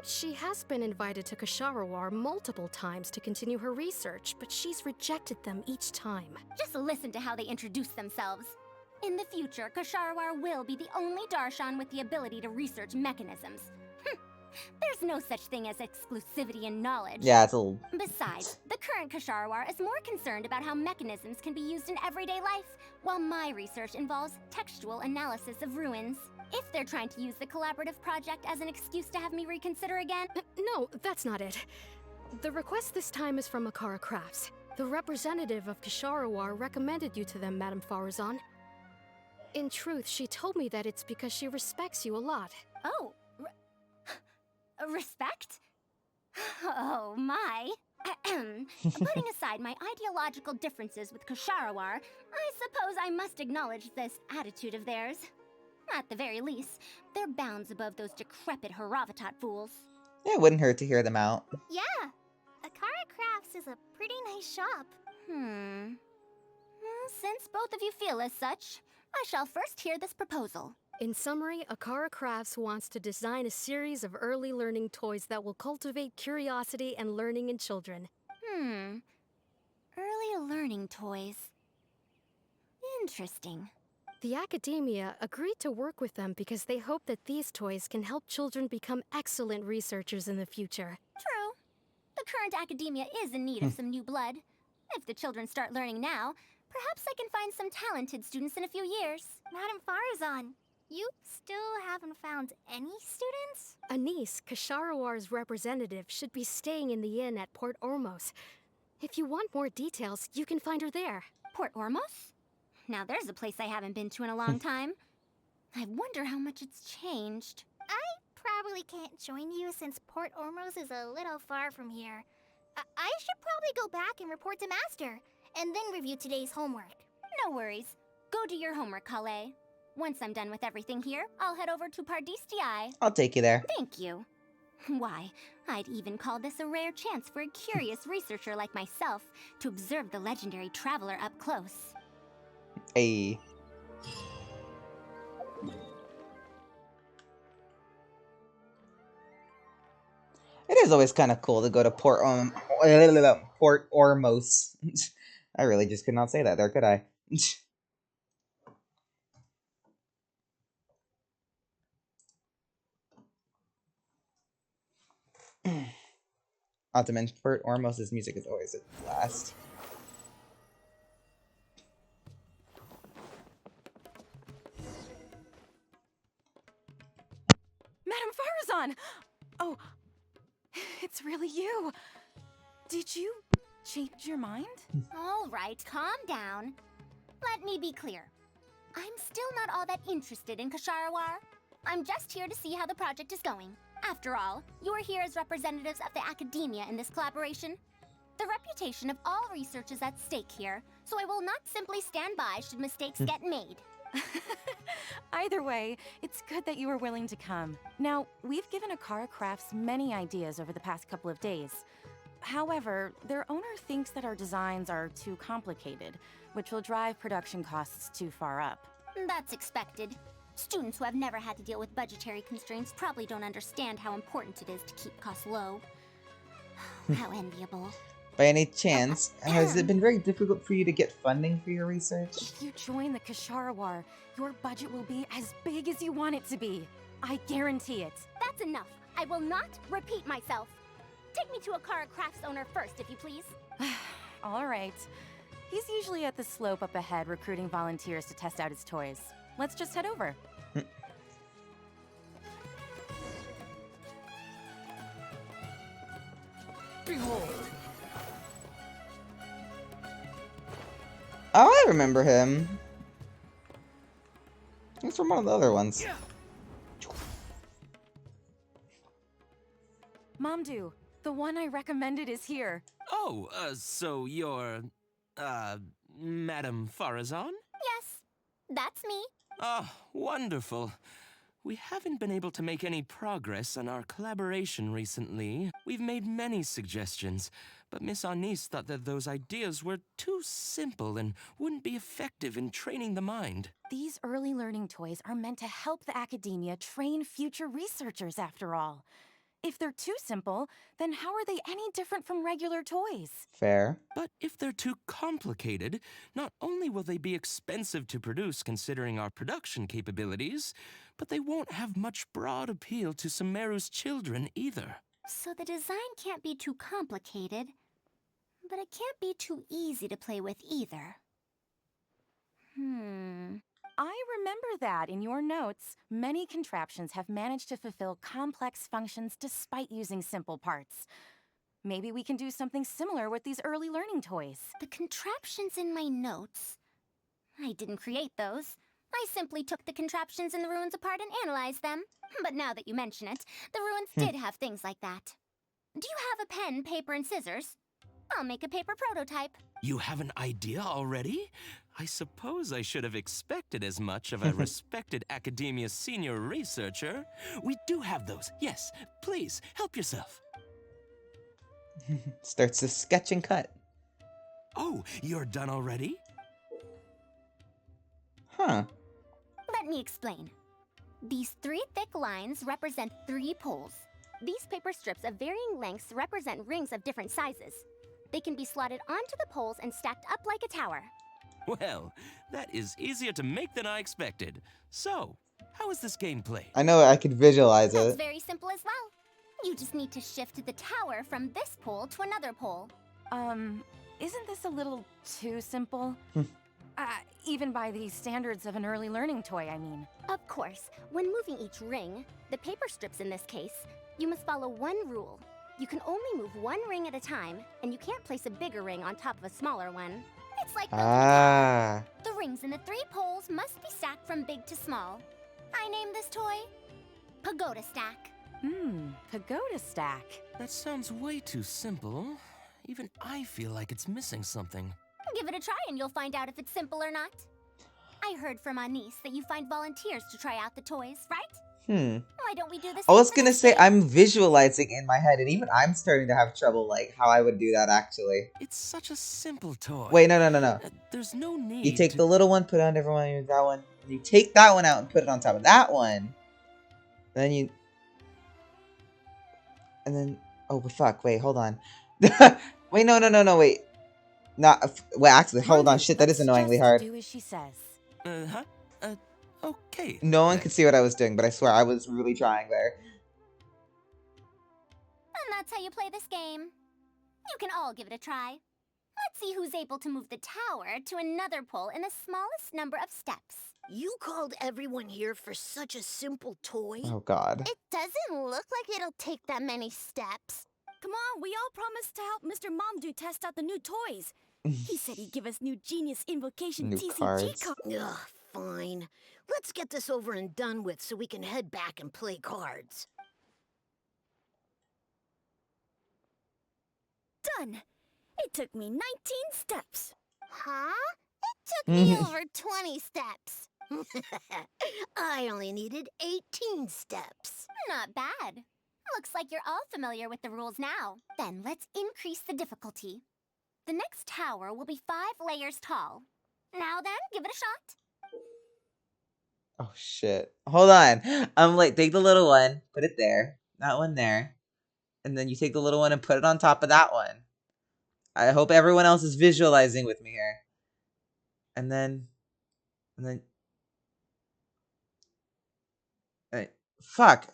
She has been invited to Kasharawar multiple times to continue her research, but she's rejected them each time. Just listen to how they introduce themselves. In the future, Kasharawar will be the only Darshan with the ability to research mechanisms. There's no such thing as exclusivity in knowledge. Yeah, it's a little... Besides, the current Kasharawar is more concerned about how mechanisms can be used in everyday life, while my research involves textual analysis of ruins. If they're trying to use the collaborative project as an excuse to have me reconsider again... No, that's not it. The request this time is from Akara Crafts. The representative of Kasharawar recommended you to them, Madame Faruzan. In truth, she told me that it's because she respects you a lot. Oh, respect? Oh, my. Putting aside my ideological differences with Kasharawar, I suppose I must acknowledge this attitude of theirs. At the very least, they're bounds above those decrepit Haravatat fools. It wouldn't hurt to hear them out. Yeah, Akara Crafts is a pretty nice shop. Well, since both of you feel as such, I shall first hear this proposal. In summary, Akara Crafts wants to design a series of early learning toys that will cultivate curiosity and learning in children. Early learning toys. Interesting. The academia agreed to work with them because they hope that these toys can help children become excellent researchers in the future. True. The current academia is in need of some new blood. If the children start learning now, perhaps I can find some talented students in a few years. Madam Faruzan, you still haven't found any students? Anise, Kasharawar's representative, should be staying in the inn at Port Ormos. If you want more details, you can find her there. Port Ormos? Now there's a place I haven't been to in a long time. I wonder how much it's changed. I probably can't join you since Port Ormos is a little far from here. I should probably go back and report to Master, and then review today's homework. No worries. Go do your homework, Kale. Once I'm done with everything here, I'll head over to Pardistii. I'll take you there. Thank you. Why, I'd even call this a rare chance for a curious researcher like myself to observe the legendary traveler up close. Hey. It is always kind of cool to go to Port Ormos. I really just could not say that there, could I? Not to mention, Port Ormos' music is always a blast. Madam Faruzan! Oh, it's really you. Did you change your mind? All right, calm down. Let me be clear. I'm still not all that interested in Kasharawar. I'm just here to see how the project is going. After all, you're here as representatives of the academia in this collaboration. The reputation of all research is at stake here, so I will not simply stand by should mistakes get made. Either way, it's good that you were willing to come. Now, we've given Akara Crafts many ideas over the past couple of days. However, their owner thinks that our designs are too complicated, which will drive production costs too far up. That's expected. Students who have never had to deal with budgetary constraints probably don't understand how important it is to keep costs low. How enviable. By any chance, has it been very difficult for you to get funding for your research? If you join the Kasharawar, your budget will be as big as you want it to be. I guarantee it. That's enough. I will not repeat myself. Take me to Akara Crafts owner first, if you please. All right. He's usually at the slope up ahead recruiting volunteers to test out his toys. Let's just head over. Behold! Oh, I remember him. He's from one of the other ones. Mamdu, the one I recommended is here. Oh, so you're, Madam Faruzan? Yes, that's me. Oh, wonderful. We haven't been able to make any progress on our collaboration recently. We've made many suggestions, but Miss Anise thought that those ideas were too simple and wouldn't be effective in training the mind. These early learning toys are meant to help the academia train future researchers, after all. If they're too simple, then how are they any different from regular toys? Fair. But if they're too complicated, not only will they be expensive to produce considering our production capabilities, but they won't have much broad appeal to Sumeru's children either. So the design can't be too complicated, but it can't be too easy to play with either. I remember that in your notes, many contraptions have managed to fulfill complex functions despite using simple parts. Maybe we can do something similar with these early learning toys. The contraptions in my notes. I didn't create those. I simply took the contraptions in the ruins apart and analyzed them. But now that you mention it, the ruins did have things like that. Do you have a pen, paper, and scissors? I'll make a paper prototype. You have an idea already? I suppose I should have expected as much of a respected academia senior researcher. We do have those. Yes, please, help yourself. Starts to sketch and cut. Oh, you're done already? Huh. Let me explain. These 3 thick lines represent 3 poles. These paper strips of varying lengths represent rings of different sizes. They can be slotted onto the poles and stacked up like a tower. Well, that is easier to make than I expected. So, how is this game played? I know I could visualize That's it. very simple as well. You just need to shift the tower from this pole to another pole. Isn't this a little too simple? Even by the standards of an early learning toy, I mean. Of course, when moving each ring, the paper strips in this case, you must follow one rule. You can only move one ring at a time, and you can't place a bigger ring on top of a smaller one. It's like building a tower. The rings in the 3 poles must be stacked from big to small. I named this toy Pagoda Stack. Pagoda stack. That sounds way too simple. Even I feel like it's missing something. Give it a try and you'll find out if it's simple or not. I heard from Anis that you find volunteers to try out the toys, right? Why don't we do this? I was gonna say, I'm visualizing in my head, and even I'm starting to have trouble, like, how I would do that, actually. It's such a simple toy. Wait, no. There's no need. You take the little one, put it on everyone, you that one. And you take that one out and put it on top of that one. Then you... And then... Oh, fuck, wait, hold on. Wait, no, wait. Wait, actually, hold on, shit, that is annoyingly hard. Do as she says. Okay. No one could see what I was doing, but I swear I was really trying there. And that's how you play this game. You can all give it a try. Let's see who's able to move the tower to another pole in the smallest number of steps. You called everyone here for such a simple toy? Oh, God. It doesn't look like it'll take that many steps. Come on, we all promised to help Mr. Momdu test out the new toys. He said he'd give us new Genius Invocation New TCG cards. cards. Ugh, fine. Let's get this over and done with so we can head back and play cards. Done. It took me 19 steps. Huh? It took me over 20 steps. I only needed 18 steps. Not bad. Looks like you're all familiar with the rules now. Then let's increase the difficulty. The next tower will be 5 layers tall. Now then, give it a shot. Oh, shit. Hold on. I'm like, take the little one, put it there, that one there, and then you take the little one and put it on top of that one. I hope everyone else is visualizing with me here. And then... fuck.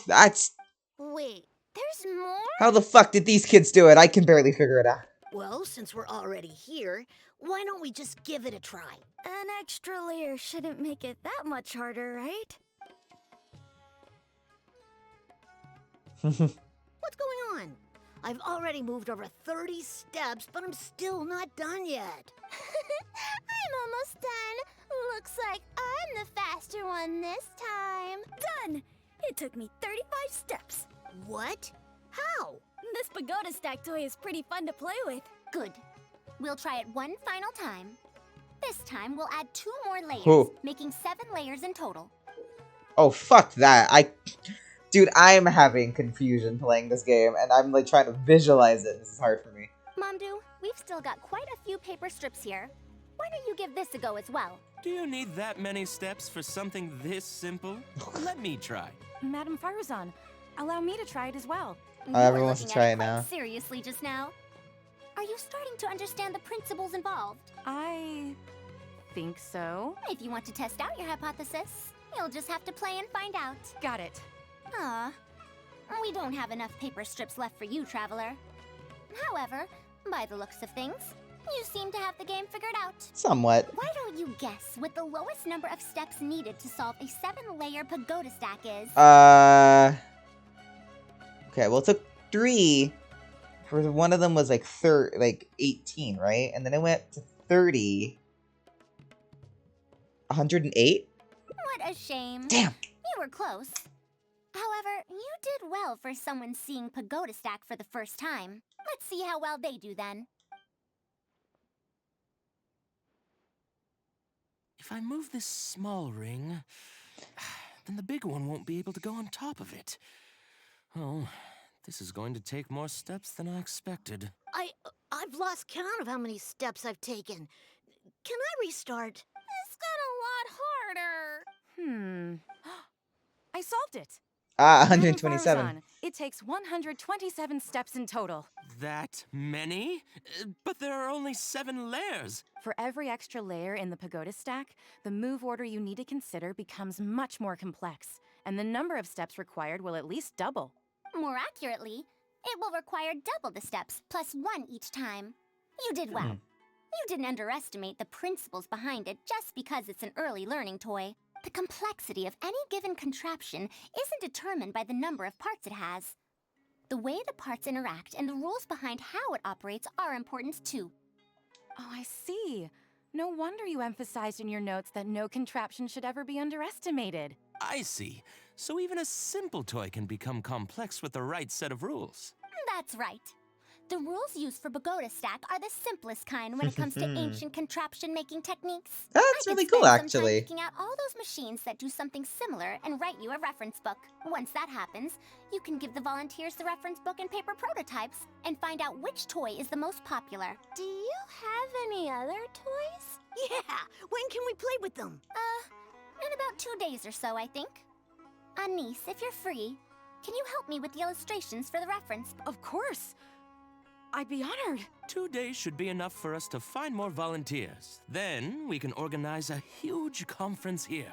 That's... Wait, there's more? How the fuck did these kids do it? I can barely figure it out. Well, since we're already here, why don't we just give it a try? An extra layer shouldn't make it that much harder, right? What's going on? I've already moved over 30 steps, but I'm still not done yet. I'm almost done. Looks like I'm the faster one this time. Done! It took me 35 steps. What? How? This pagoda stack toy is pretty fun to play with. Good. We'll try it one final time. This time, we'll add 2 more layers, Whoa. making 7 layers in total. Oh, fuck that. Dude, I'm having confusion playing this game, and I'm like trying to visualize it. This is hard for me. Momdu, we've still got quite a few paper strips here. Why don't you give this a go as well? Do you need that many steps for something this simple? Let me try. Madam Faruzan, allow me to try it as well. Everyone wants to try it now. Seriously just now. Are you starting to understand the principles involved? I think so. If you want to test out your hypothesis, you'll just have to play and find out. Got it. Aw. We don't have enough paper strips left for you, Traveler. However, by the looks of things, you seem to have the game figured out. Somewhat. Why don't you guess what the lowest number of steps needed to solve a 7-layer pagoda stack is? Okay, well, it took 3. For one of them was like 18, right? And then it went to 30. 108? What a shame. Damn. You were close. However, you did well for someone seeing Pagoda Stack for the first time. Let's see how well they do then. If I move this small ring, then the big one won't be able to go on top of it. Oh, this is going to take more steps than I expected. I've lost count of how many steps I've taken. Can I restart? This got a lot harder. I solved it. Ah, Madam 127. Faruzan, it takes 127 steps in total. That many? But there are only 7 layers. For every extra layer in the pagoda stack, the move order you need to consider becomes much more complex, and the number of steps required will at least double. More accurately, it will require double the steps, plus 1 each time. You did well. You didn't underestimate the principles behind it just because it's an early learning toy. The complexity of any given contraption isn't determined by the number of parts it has. The way the parts interact and the rules behind how it operates are important too. Oh, I see. No wonder you emphasized in your notes that no contraption should ever be underestimated. I see. So even a simple toy can become complex with the right set of rules. That's right. The rules used for Pagoda Stack are the simplest kind when it comes to ancient contraption-making techniques. That's really cool, actually. Picking out all those machines that do something similar and write you a reference book. Once that happens, you can give the volunteers the reference book and paper prototypes and find out which toy is the most popular. Do you have any other toys? Yeah, when can we play with them? In about 2 days or so, I think. Anise, if you're free, can you help me with the illustrations for the reference book? Of course. I'd be honored. 2 days should be enough for us to find more volunteers. Then we can organize a huge conference here,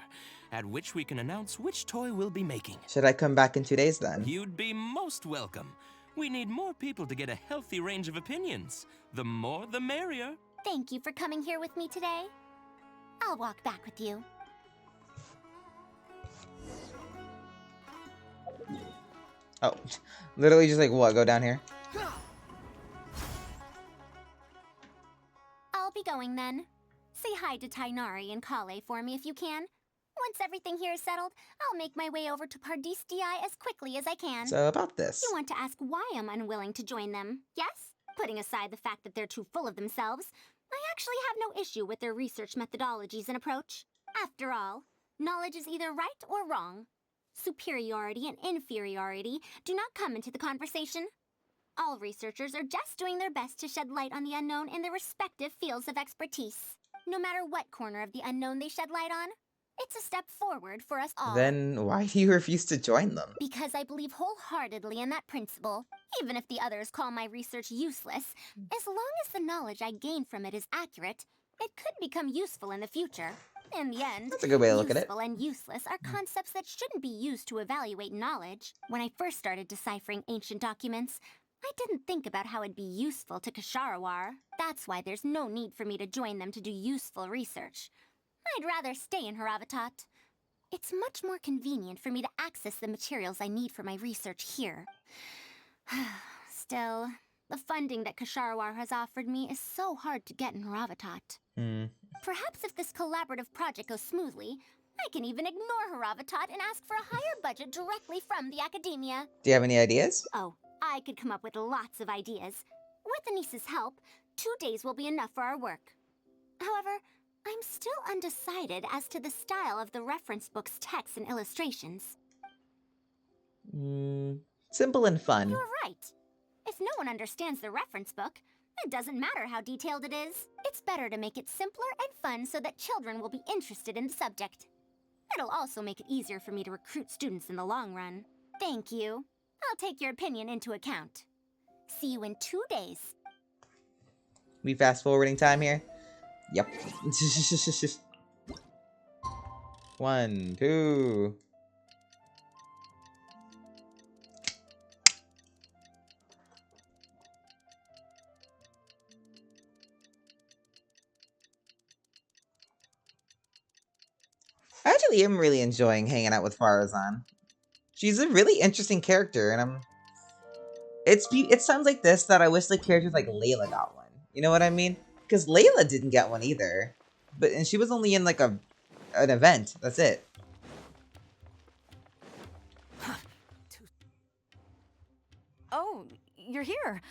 at which we can announce which toy we'll be making. Should I come back in 2 days then? You'd be most welcome. We need more people to get a healthy range of opinions. The more, the merrier. Thank you for coming here with me today. I'll walk back with you. Oh, literally just like, what, go down here? I'll be going then. Say hi to Tighnari and Kale for me if you can. Once everything here is settled, I'll make my way over to Pardistii as quickly as I can. So about this. You want to ask why I'm unwilling to join them, yes? Putting aside the fact that they're too full of themselves, I actually have no issue with their research methodologies and approach. After all, knowledge is either right or wrong. Superiority and inferiority do not come into the conversation. All researchers are just doing their best to shed light on the unknown in their respective fields of expertise. No matter what corner of the unknown they shed light on, it's a step forward for us all. Then why do you refuse to join them? Because I believe wholeheartedly in that principle. Even if the others call my research useless, as long as the knowledge I gain from it is accurate, it could become useful in the future. In the end, That's a good way to look at it. useful and useless are concepts that shouldn't be used to evaluate knowledge. When I first started deciphering ancient documents, I didn't think about how it'd be useful to Ksharawar. That's why there's no need for me to join them to do useful research. I'd rather stay in Haravatat. It's much more convenient for me to access the materials I need for my research here. Still, the funding that Ksharawar has offered me is so hard to get in Haravatat. Perhaps if this collaborative project goes smoothly, I can even ignore Haravatat and ask for a higher budget directly from the academia. Do you have any ideas? Oh, I could come up with lots of ideas. With Anise's help, 2 days will be enough for our work. However, I'm still undecided as to the style of the reference book's text and illustrations. Simple and fun. You're right. If no one understands the reference book, it doesn't matter how detailed it is. It's better to make it simpler and fun so that children will be interested in the subject. It'll also make it easier for me to recruit students in the long run. Thank you. I'll take your opinion into account. See you in 2 days. We fast forwarding time here? Yep. 1, 2. I actually am really enjoying hanging out with Faruzan. She's a really interesting character, and it sounds like this that I wish like characters like Layla got one. You know what I mean? Because Layla didn't get one either. And she was only in like an event. That's it. Oh, you're here.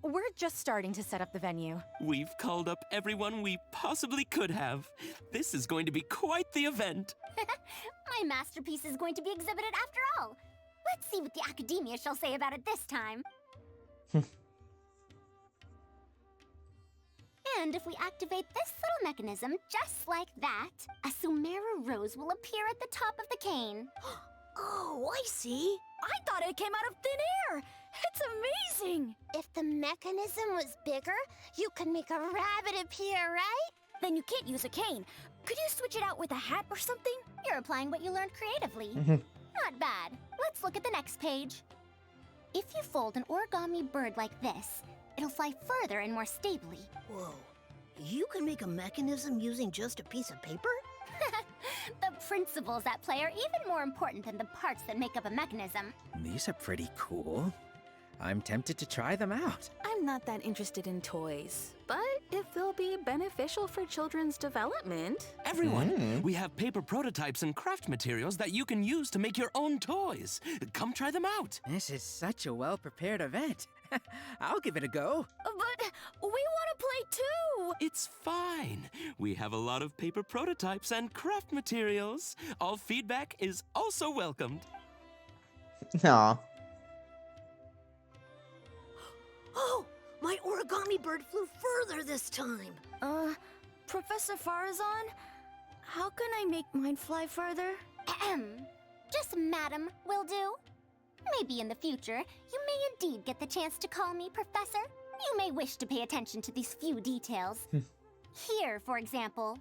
we're just starting to set up the venue. We've called up everyone we possibly could have. This is going to be quite the event. My masterpiece is going to be exhibited after all. Let's see what the academia shall say about it this time. And if we activate this little mechanism just like that, a Sumeru rose will appear at the top of the cane. Oh, I see. I thought it came out of thin air. It's amazing. If the mechanism was bigger, you could make a rabbit appear, right? Then you can't use a cane. Could you switch it out with a hat or something? You're applying what you learned creatively. Not bad. Let's look at the next page. If you fold an origami bird like this, it'll fly further and more stably. Whoa. You can make a mechanism using just a piece of paper? The principles at play are even more important than the parts that make up a mechanism. These are pretty cool. I'm tempted to try them out. I'm not that interested in toys, but if they'll be beneficial for children's development. Everyone, we have paper prototypes and craft materials that you can use to make your own toys. Come try them out. This is such a well-prepared event. I'll give it a go. But we want to play too. It's fine. We have a lot of paper prototypes and craft materials. All feedback is also welcomed. Aw. Oh, my origami bird flew further this time. Professor Faruzan, how can I make mine fly further? Just madam will do. Maybe in the future, you may indeed get the chance to call me Professor. You may wish to pay attention to these few details. Here, for example.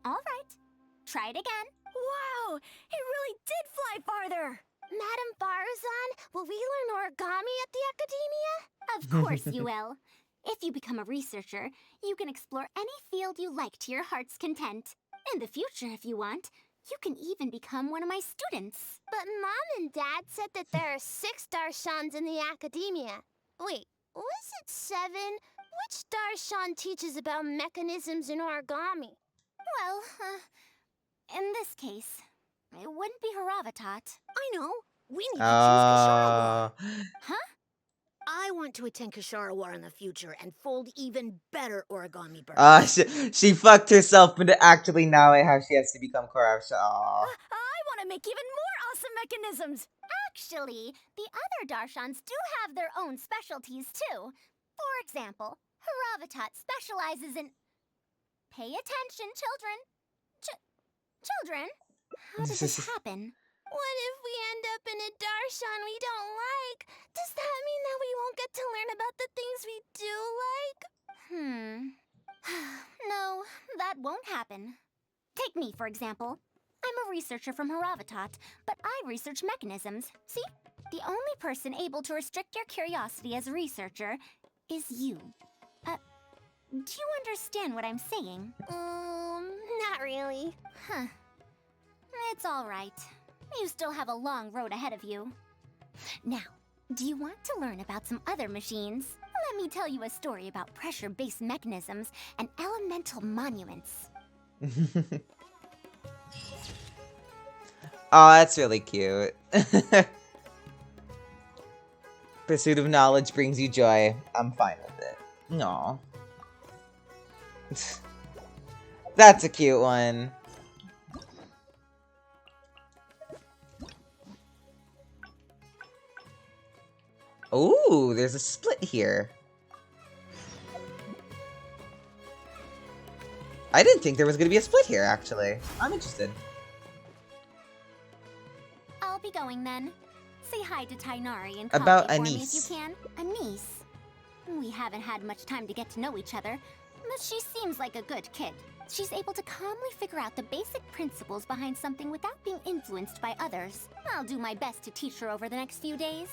All right, try it again. Wow, it really did fly farther. Madam Faruzan, will we learn origami at the academia? Of course you will. If you become a researcher, you can explore any field you like to your heart's content. In the future, if you want, you can even become one of my students. But Mom and Dad said that there are 6 Darshans in the academia. Wait, was it 7? Which Darshan teaches about mechanisms in origami? Well, in this case, it wouldn't be Haravatat. I know. We need to choose Kashara. Huh? I want to attend Kashara War in the future and fold even better origami birds. She fucked herself into actually knowing how she has to become Karasha. I want to make even more awesome mechanisms. Actually, the other Darshans do have their own specialties too. For example, Haravatat specializes in... Pay attention, children. Children? How did this happen? What if we end up in a Darshan we don't like? Does that mean that we won't get to learn about the things we do like? No, that won't happen. Take me, for example. I'm a researcher from Haravatat, but I research mechanisms. See? The only person able to restrict your curiosity as a researcher is you. Do you understand what I'm saying? Not really. Huh. It's all right. You still have a long road ahead of you. Now, do you want to learn about some other machines? Let me tell you a story about pressure-based mechanisms and elemental monuments. Oh, that's really cute. Pursuit of knowledge brings you joy. I'm fine with it. Aw. That's a cute one. Ooh, there's a split here. I didn't think there was going to be a split here, actually. I'm interested. I'll be going then. Say hi to Tighnari and call About me for me Anise. if you can. Anise. We haven't had much time to get to know each other, but she seems like a good kid. She's able to calmly figure out the basic principles behind something without being influenced by others. I'll do my best to teach her over the next few days.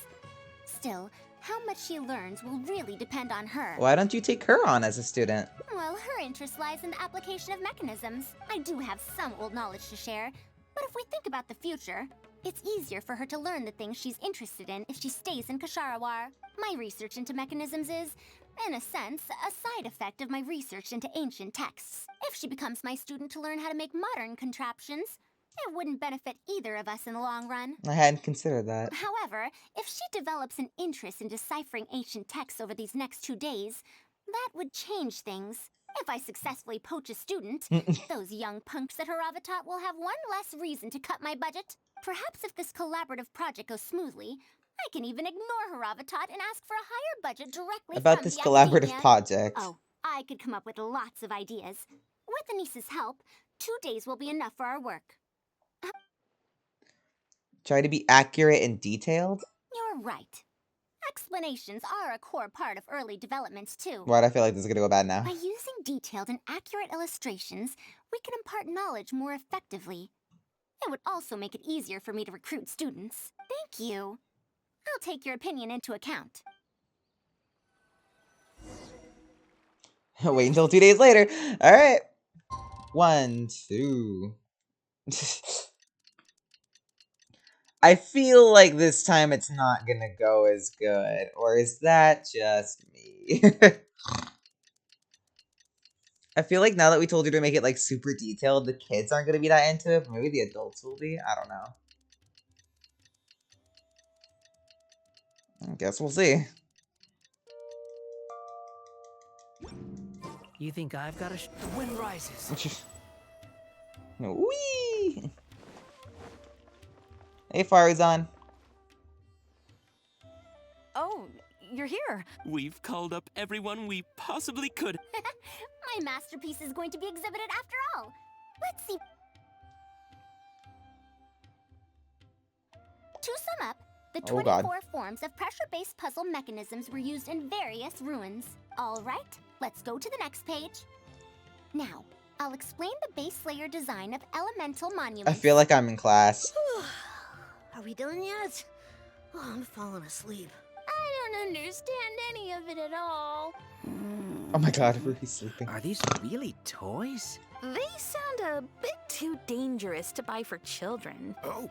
Still, how much she learns will really depend on her. Why don't you take her on as a student? Well, her interest lies in the application of mechanisms. I do have some old knowledge to share, but if we think about the future, it's easier for her to learn the things she's interested in if she stays in Kasharawar. My research into mechanisms is, in a sense, a side effect of my research into ancient texts. If she becomes my student to learn how to make modern contraptions, It wouldn't benefit either of us in the long run. I hadn't considered that. However, if she develops an interest in deciphering ancient texts over these next 2 days, that would change things. If I successfully poach a student, those young punks at Haravatat will have one less reason to cut my budget. Perhaps if this collaborative project goes smoothly, I can even ignore Haravatat and ask for a higher budget directly About from this the collaborative academia. project. Oh, I could come up with lots of ideas. With Anissa's help, 2 days will be enough for our work. Try to be accurate and detailed? You're right. Explanations are a core part of early developments, too. Why do I feel like this is gonna go bad now? By using detailed and accurate illustrations, we can impart knowledge more effectively. It would also make it easier for me to recruit students. Thank you. I'll take your opinion into account. Wait until 2 days later. Alright. 1, 2. I feel like this time it's not gonna go as good. Or is that just me? I feel like now that we told you to make it like super detailed, the kids aren't gonna be that into it, but maybe the adults will be. I don't know. I guess we'll see. You think I've got the wind rises. Whee! Hey, Faruzan. Oh, you're here. We've called up everyone we possibly could. My masterpiece is going to be exhibited after all. Let's see. To sum up, the 24 forms of pressure-based puzzle mechanisms were used in various ruins. All right, let's go to the next page. Now, I'll explain the base layer design of elemental monuments. I feel like I'm in class. Are we done yet? Oh, I'm falling asleep. I don't understand any of it at all. Oh my god, Ruby's sleeping. Are these really toys? They sound a bit too dangerous to buy for children. Oh.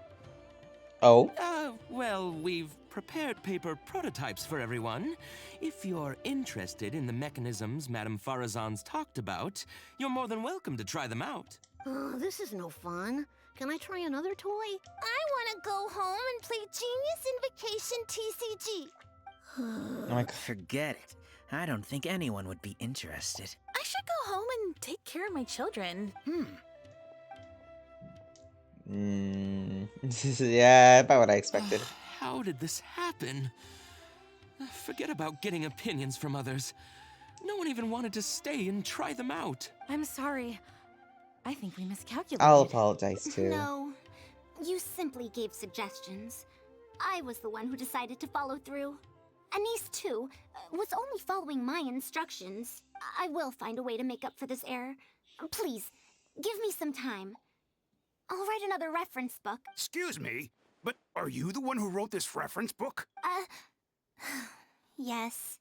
Oh? Well, we've prepared paper prototypes for everyone. If you're interested in the mechanisms Madame Faruzan's talked about, you're more than welcome to try them out. Oh, this is no fun. Can I try another toy? I want to go home and play Genius Invocation TCG. Oh my god. Forget it. I don't think anyone would be interested. I should go home and take care of my children. Yeah, about what I expected. How did this happen? Forget about getting opinions from others. No one even wanted to stay and try them out. I'm sorry. I think we miscalculated. I'll apologize too. No, you simply gave suggestions. I was the one who decided to follow through. Anise, too, was only following my instructions. I will find a way to make up for this error. Please, give me some time. I'll write another reference book. Excuse me, but are you the one who wrote this reference book? Yes.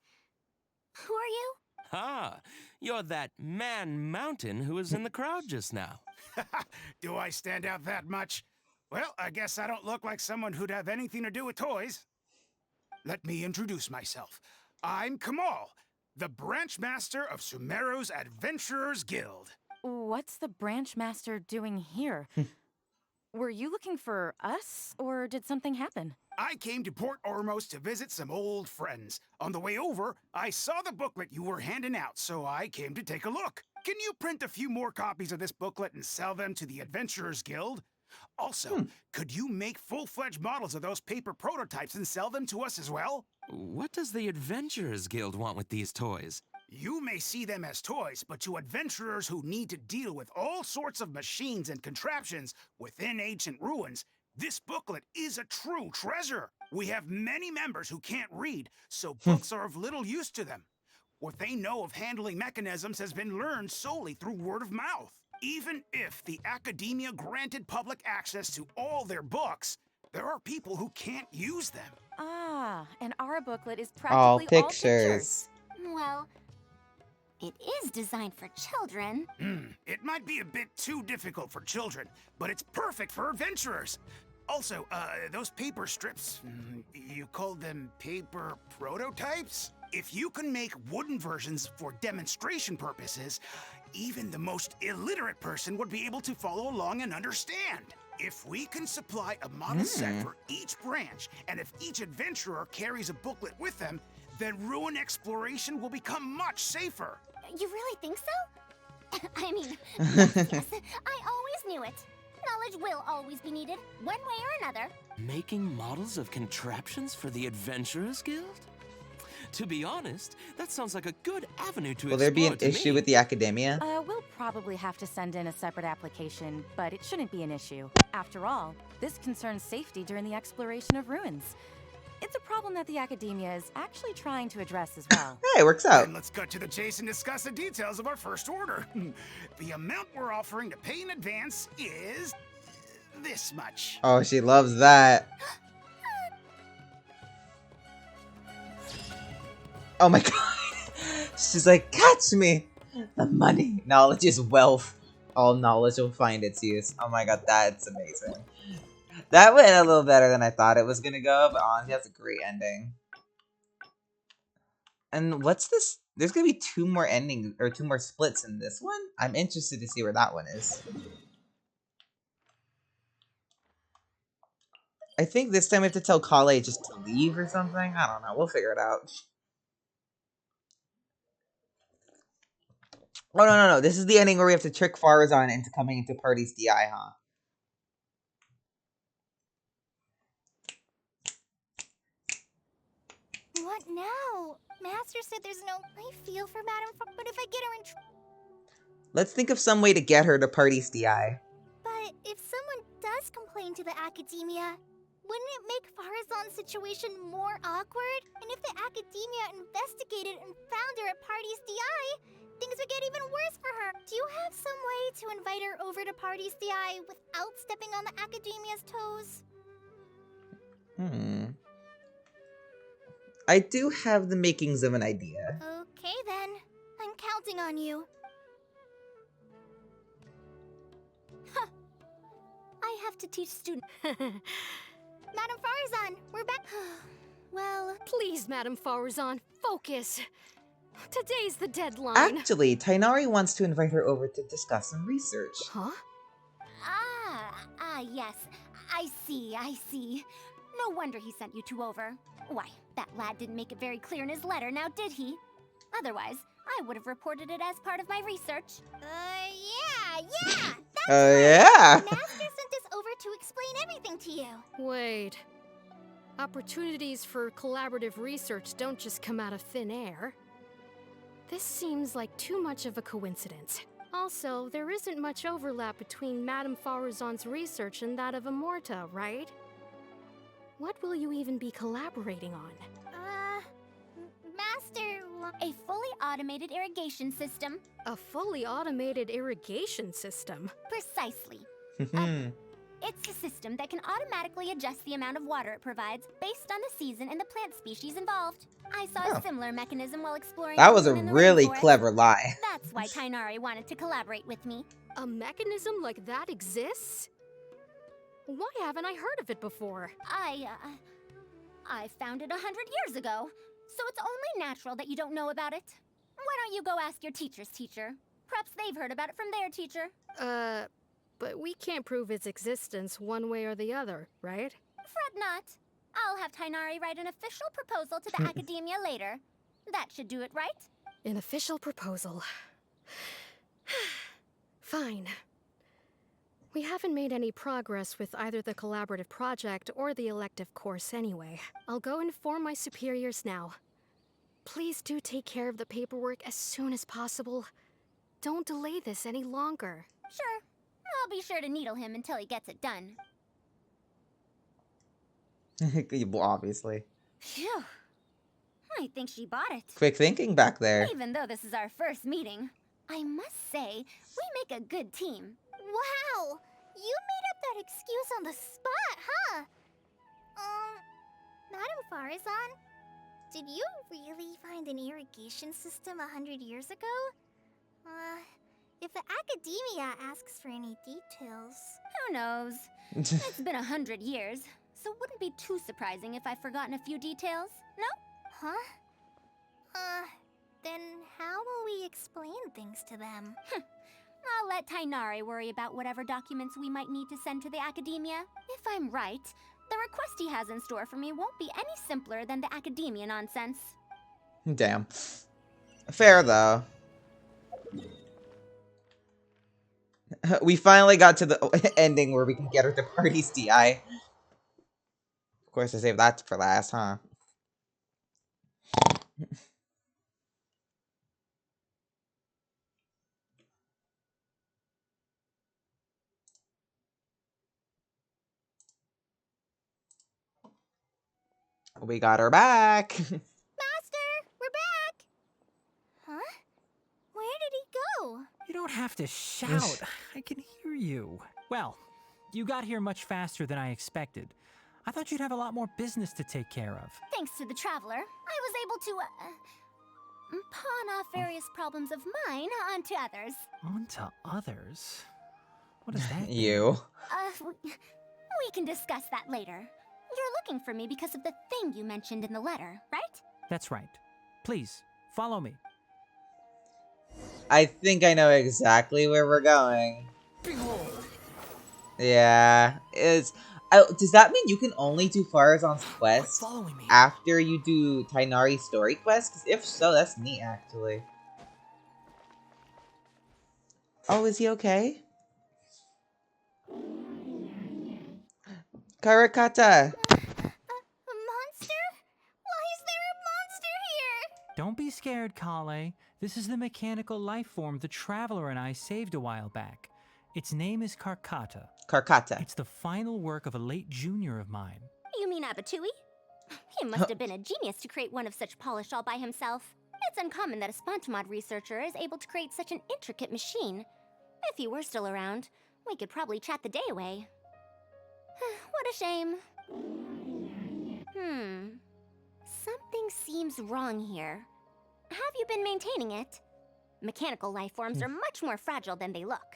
Who are you? Ah, you're that man Mountain who was in the crowd just now. Do I stand out that much? Well, I guess I don't look like someone who'd have anything to do with toys. Let me introduce myself. I'm Kamal, the branch master of Sumeru's Adventurers Guild. What's the branch master doing here? Were you looking for us, or did something happen? I came to Port Ormos to visit some old friends. On the way over, I saw the booklet you were handing out, so I came to take a look. Can you print a few more copies of this booklet and sell them to the Adventurers Guild? Also, could you make full-fledged models of those paper prototypes and sell them to us as well? What does the Adventurers Guild want with these toys? You may see them as toys, but to adventurers who need to deal with all sorts of machines and contraptions within ancient ruins, this booklet is a true treasure. We have many members who can't read, so books are of little use to them. What they know of handling mechanisms has been learned solely through word of mouth. Even if the academia granted public access to all their books, there are people who can't use them. Ah, and our booklet is All practically pictures. Well, it is designed for children. It might be a bit too difficult for children, but it's perfect for adventurers. Also, those paper strips, you called them paper prototypes? If you can make wooden versions for demonstration purposes, even the most illiterate person would be able to follow along and understand. If we can supply a model set for each branch, and if each adventurer carries a booklet with them, then ruin exploration will become much safer. You really think so? I mean, yes, I always knew it. Knowledge will always be needed, one way or another. Making models of contraptions for the Adventurers Guild? To be honest, that sounds like a good avenue to Will there be an explore to issue me. with the academia? We'll probably have to send in a separate application, but it shouldn't be an issue. After all, this concerns safety during the exploration of ruins. It's a problem that the academia is actually trying to address as well. Hey, it works out. And let's cut to the chase and discuss the details of our first order. The amount we're offering to pay in advance is this much. Oh, she loves that. Oh my god. She's like, catch me. The money. Knowledge is wealth. All knowledge will find its use. Oh my god, that's amazing. That went a little better than I thought it was gonna go, but honestly, that's a great ending. And what's this? There's gonna be 2 more endings, or 2 more splits in this one? I'm interested to see where that one is. I think this time we have to tell Kale just to leave or something. I don't know. We'll figure it out. Oh, no. This is the ending where we have to trick Faruzan into coming into Party's DI, huh? What now? Master said there's no... I feel for Madame but if I get her in Let's think of some way to get her to Party's DI. But if someone does complain to the academia, wouldn't it make Faruzan's situation more awkward? And if the academia investigated and found her at Party's DI, things would get even worse for her. Do you have some way to invite her over to Party's DI without stepping on the academia's toes? I do have the makings of an idea. Okay then. I'm counting on you. I have to teach students. Madame Faruzan, we're back. Well, please, Madame Faruzan, focus. Today's the deadline. Actually, Tighnari wants to invite her over to discuss some research. Huh? Yes. I see. No wonder he sent you 2 over. Why, that lad didn't make it very clear in his letter, now did he? Otherwise, I would have reported it as part of my research. Yeah! Yeah! Master sent us over to explain everything to you. Wait. Opportunities for collaborative research don't just come out of thin air. This seems like too much of a coincidence. Also, there isn't much overlap between Madame Faruzan's research and that of Amorta, right? What will you even be collaborating on? Master... A fully automated irrigation system. A fully automated irrigation system? Precisely. It's a system that can automatically adjust the amount of water it provides based on the season and the plant species involved. I saw a similar mechanism while exploring. That was a in the really rainforest. clever lie. That's why Tighnari wanted to collaborate with me. A mechanism like that exists? Why haven't I heard of it before? I found it 100 years ago, so it's only natural that you don't know about it. Why don't you go ask your teacher's teacher? Perhaps they've heard about it from their teacher. But we can't prove its existence one way or the other, right? Fret not. I'll have Tighnari write an official proposal to the academia later. That should do it, right? An official proposal. Fine. We haven't made any progress with either the collaborative project or the elective course anyway. I'll go inform my superiors now. Please do take care of the paperwork as soon as possible. Don't delay this any longer. Sure. I'll be sure to needle him until he gets it done. Obviously. Phew. I think she bought it. Quick thinking back there. Even though this is our first meeting, I must say, we make a good team. Wow! You made up that excuse on the spot, huh? Madame Faruzan, did you really find an irrigation system 100 years ago? If the academia asks for any details... Who knows? It's been 100 years, so it wouldn't be too surprising if I've forgotten a few details, no? Huh? Then how will we explain things to them? I'll let Tighnari worry about whatever documents we might need to send to the Academia. If I'm right, the request he has in store for me won't be any simpler than the Academia nonsense. Damn. Fair, though. We finally got to the ending where we can get her to Party's DI. Of course, I saved that for last, huh? We got her back. Master, we're back! Huh? Where did he go? You don't have to shout. I can hear you. Well, you got here much faster than I expected. I thought you'd have a lot more business to take care of. Thanks to the Traveler, I was able to, pawn off various problems of mine onto others. Onto others? What does that mean? You. We can discuss that later. You're looking for me because of the thing you mentioned in the letter, right? That's right. Please, follow me. I think I know exactly where we're going. Yeah, does that mean you can only do Faruzan's quest after you do Tighnari's story quest? Because if so, that's neat, actually. Oh, is he okay? Karakata! A monster? Why is there a monster here? Don't be scared, Kale. This is the mechanical life form the Traveler and I saved a while back. Its name is Karkata. Karkata. It's the final work of a late junior of mine. You mean Abatui? He must have been a genius to create one of such polish all by himself. It's uncommon that a Spontamod researcher is able to create such an intricate machine. If he were still around, we could probably chat the day away. What a shame. Something seems wrong here. Have you been maintaining it? Mechanical life forms are much more fragile than they look.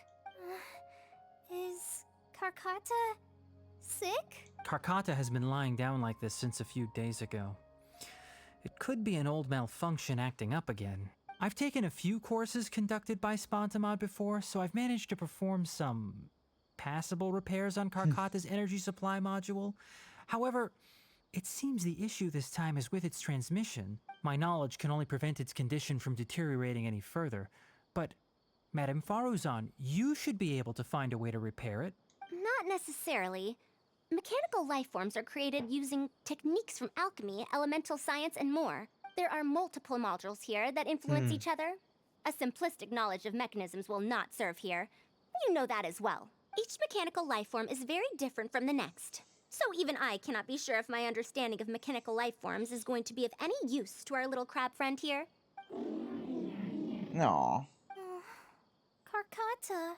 Is Karkata sick? Karkata has been lying down like this since a few days ago. It could be an old malfunction acting up again. I've taken a few courses conducted by Spontamod before, so I've managed to perform some passable repairs on Karkata's energy supply module. However, it seems the issue this time is with its transmission. My knowledge can only prevent its condition from deteriorating any further. But, Madame Faruzan, you should be able to find a way to repair it. Not necessarily. Mechanical life forms are created using techniques from alchemy, elemental science, and more. There are multiple modules here that influence each other. A simplistic knowledge of mechanisms will not serve here. You know that as well. Each mechanical life form is very different from the next. So even I cannot be sure if my understanding of mechanical life forms is going to be of any use to our little crab friend here. No. Karkata.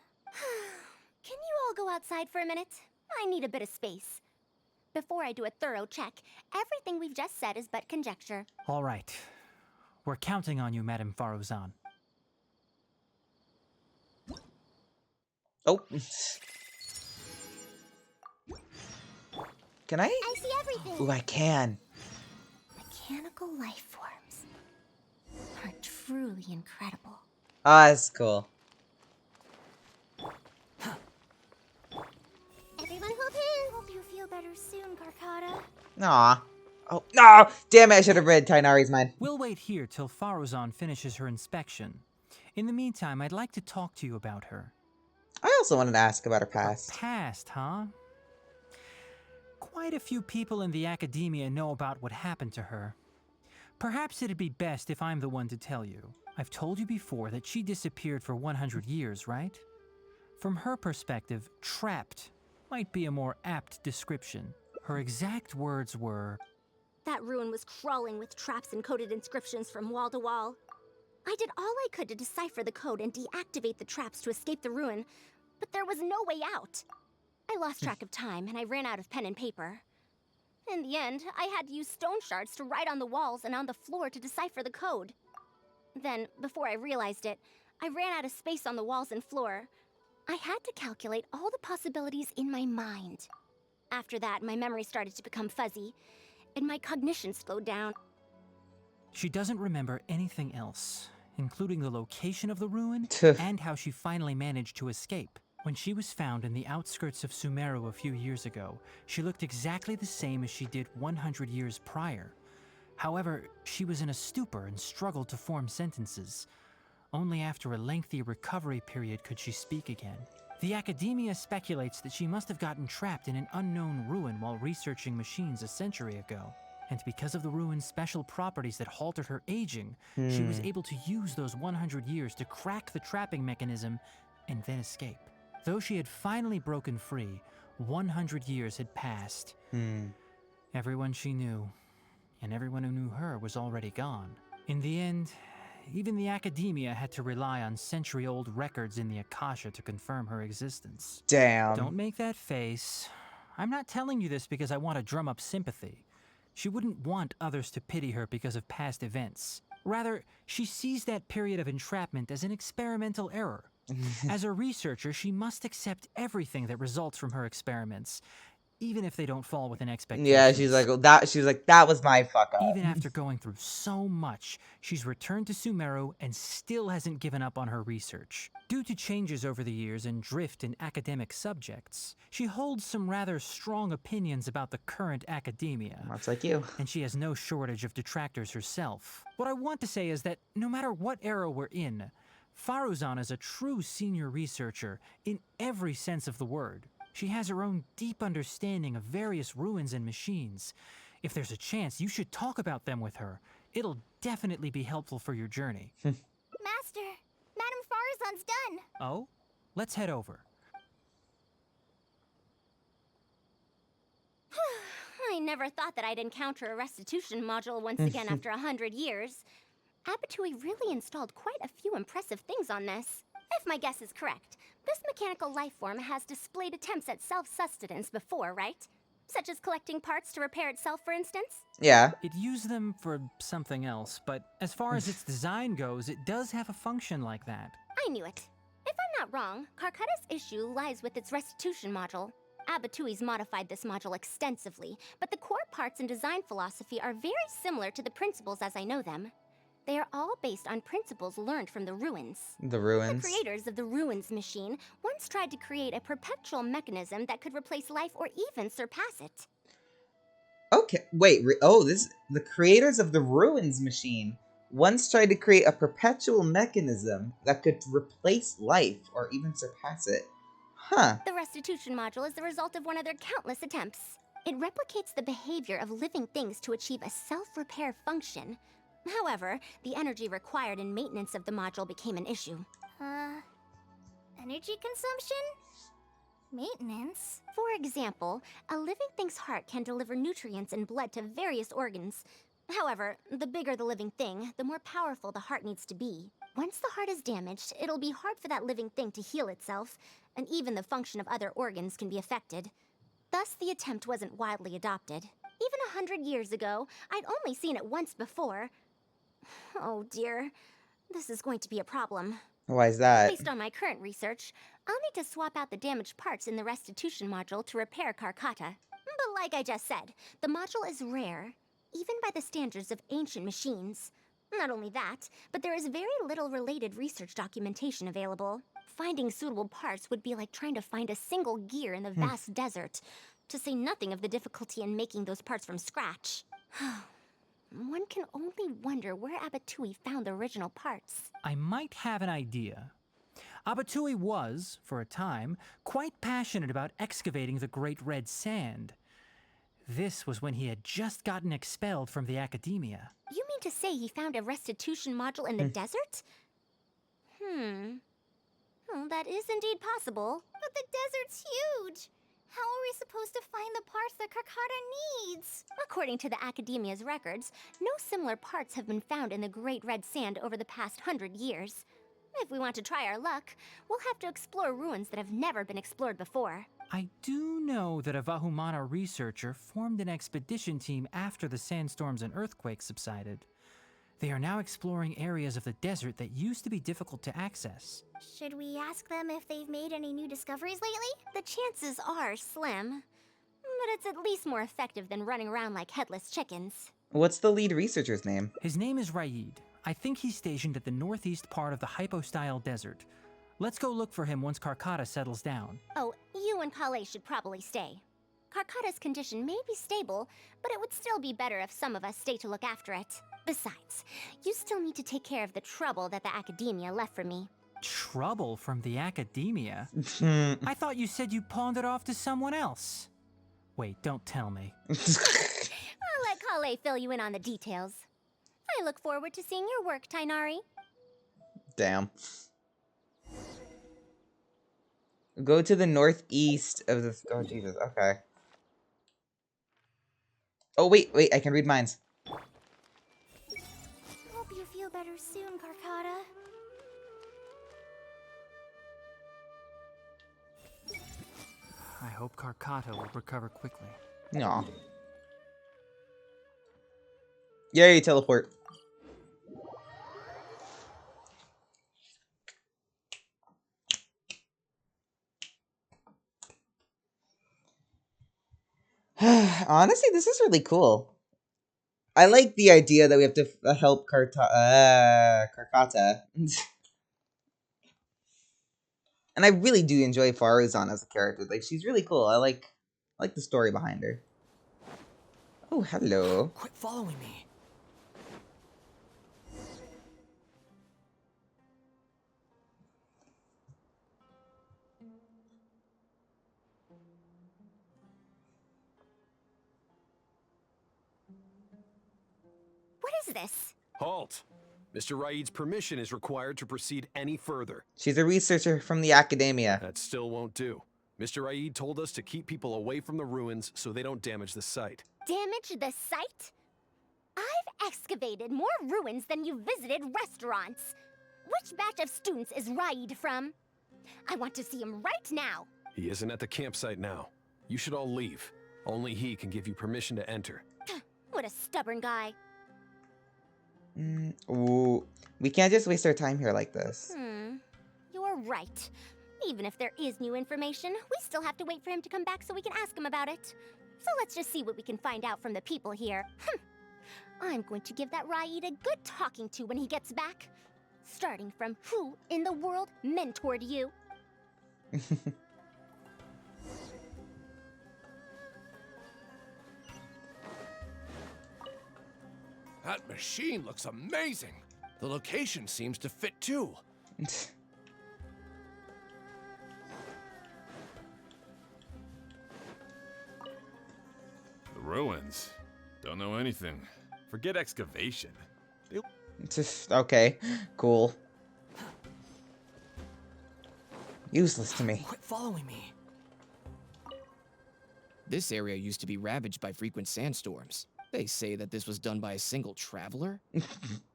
Can you all go outside for a minute? I need a bit of space. Before I do a thorough check, everything we've just said is but conjecture. All right. We're counting on you, Madame Faruzan. Oh. Can I? I see everything. Ooh, I can. Mechanical life forms are truly incredible. Ah, that's cool. Everyone hold hands. Hope you feel better soon, Karkata. Aw. Oh, no! Damn it, I should have read Tighnari's mind. We'll wait here till Faruzan finishes her inspection. In the meantime, I'd like to talk to you about her. I also wanted to ask about her past. Her past, huh? Quite a few people in the academia know about what happened to her. Perhaps it'd be best if I'm the one to tell you. I've told you before that she disappeared for 100 years, right? From her perspective, trapped might be a more apt description. Her exact words were, "That ruin was crawling with traps and coded inscriptions from wall to wall. I did all I could to decipher the code and deactivate the traps to escape the ruin, but there was no way out. I lost track of time and I ran out of pen and paper. In the end, I had to use stone shards to write on the walls and on the floor to decipher the code. Then, before I realized it, I ran out of space on the walls and floor. I had to calculate all the possibilities in my mind. After that, my memory started to become fuzzy, and my cognition slowed down." she doesn't remember anything else. including the location of the ruin and how she finally managed to escape. When she was found in the outskirts of Sumeru a few years ago, she looked exactly the same as she did 100 years prior. However, she was in a stupor and struggled to form sentences. Only after a lengthy recovery period could she speak again. The academia speculates that she must have gotten trapped in an unknown ruin while researching machines a century ago. And because of the ruin's special properties that halted her aging, she was able to use those 100 years to crack the trapping mechanism and then escape. Though she had finally broken free, 100 years had passed. Everyone she knew, and everyone who knew her, was already gone. In the end, even the academia had to rely on century-old records in the Akasha to confirm her existence. Damn. Don't make that face. I'm not telling you this because I want to drum up sympathy. She wouldn't want others to pity her because of past events. Rather, she sees that period of entrapment as an experimental error. As a researcher, she must accept everything that results from her experiments, even if they don't fall within expectations. Yeah, she's like, well, that was my fuck up. Even after going through so much, she's returned to Sumeru and still hasn't given up on her research. Due to changes over the years and drift in academic subjects, she holds some rather strong opinions about the current academia. Much like you. And she has no shortage of detractors herself. What I want to say is that no matter what era we're in, Faruzan is a true senior researcher in every sense of the word. She has her own deep understanding of various ruins and machines. If there's a chance, you should talk about them with her. It'll definitely be helpful for your journey. Master, Madame Faruzan's done. Oh? Let's head over. I never thought that I'd encounter a restitution module once again after 100 years. Abatui really installed quite a few impressive things on this. If my guess is correct, this mechanical life form has displayed attempts at self-sustenance before, right? Such as collecting parts to repair itself, for instance? Yeah. It used them for something else, but as far as its design goes, it does have a function like that. I knew it. If I'm not wrong, Karkata's issue lies with its restitution module. Abatui's modified this module extensively, but the core parts and design philosophy are very similar to the principles as I know them. They are all based on principles learned from the ruins. The ruins. The creators of the ruins machine once tried to create a perpetual mechanism that could replace life or even surpass it. Okay, wait. The creators of the ruins machine once tried to create a perpetual mechanism that could replace life or even surpass it. Huh. The restitution module is the result of one of their countless attempts. It replicates the behavior of living things to achieve a self-repair function. However, the energy required in maintenance of the module became an issue. Energy consumption? Maintenance? For example, a living thing's heart can deliver nutrients and blood to various organs. However, the bigger the living thing, the more powerful the heart needs to be. Once the heart is damaged, it'll be hard for that living thing to heal itself, and even the function of other organs can be affected. Thus, the attempt wasn't widely adopted. Even 100 years ago, I'd only seen it once before. Oh dear, this is going to be a problem. Why is that? Based on my current research, I'll need to swap out the damaged parts in the restitution module to repair Karkata. But like I just said, the module is rare, even by the standards of ancient machines. Not only that, but there is very little related research documentation available. Finding suitable parts would be like trying to find a single gear in the vast desert, to say nothing of the difficulty in making those parts from scratch. One can only wonder where Abatui found the original parts. I might have an idea. Abatui was, for a time, quite passionate about excavating the Great Red Sand. This was when he had just gotten expelled from the academia. You mean to say he found a restitution module in the desert? Well, that is indeed possible. But the desert's huge! How are we supposed to find the parts that Karkata needs? According to the Academia's records, no similar parts have been found in the Great Red Sand over the past 100 years. If we want to try our luck, we'll have to explore ruins that have never been explored before. I do know that a Vahumana researcher formed an expedition team after the sandstorms and earthquakes subsided. They are now exploring areas of the desert that used to be difficult to access. Should we ask them if they've made any new discoveries lately? The chances are slim, but it's at least more effective than running around like headless chickens. What's the lead researcher's name? His name is Raid. I think he's stationed at the northeast part of the Hypostyle Desert. Let's go look for him once Karkata settles down. Oh, you and Kale should probably stay. Karkata's condition may be stable, but it would still be better if some of us stay to look after it. Besides, you still need to take care of the trouble that the academia left for me. Trouble from the academia? I thought you said you pawned it off to someone else. Wait, don't tell me. I'll let Kale fill you in on the details. I look forward to seeing your work, Tighnari. Damn. Go to the northeast of the... Oh, Jesus. Okay. Oh, wait. I can read minds. Hope you feel better soon, Karkata. I hope Karkata will recover quickly. Aw. Yay, teleport. Honestly, this is really cool. I like the idea that we have to help Karkata. And I really do enjoy Faruzan as a character. Like, she's really cool. I like the story behind her. Oh, hello. Quit following me. What is this? Halt! Mr. Raid's permission is required to proceed any further. She's a researcher from the academia. That still won't do. Mr. Raid told us to keep people away from the ruins so they don't damage the site. Damage the site? I've excavated more ruins than you've visited restaurants. Which batch of students is Raid from? I want to see him right now. He isn't at the campsite now. You should all leave. Only he can give you permission to enter. What a stubborn guy. Ooh, we can't just waste our time here like this. You're right. Even if there is new information, we still have to wait for him to come back so we can ask him about it. So let's just see what we can find out from the people here. I'm going to give that Raid a good talking to when he gets back. Starting from who in the world mentored you? That machine looks amazing. The location seems to fit too. The ruins. Don't know anything. Forget excavation. Okay, cool. Useless to me. Quit following me. This area used to be ravaged by frequent sandstorms. They say that this was done by a single traveler?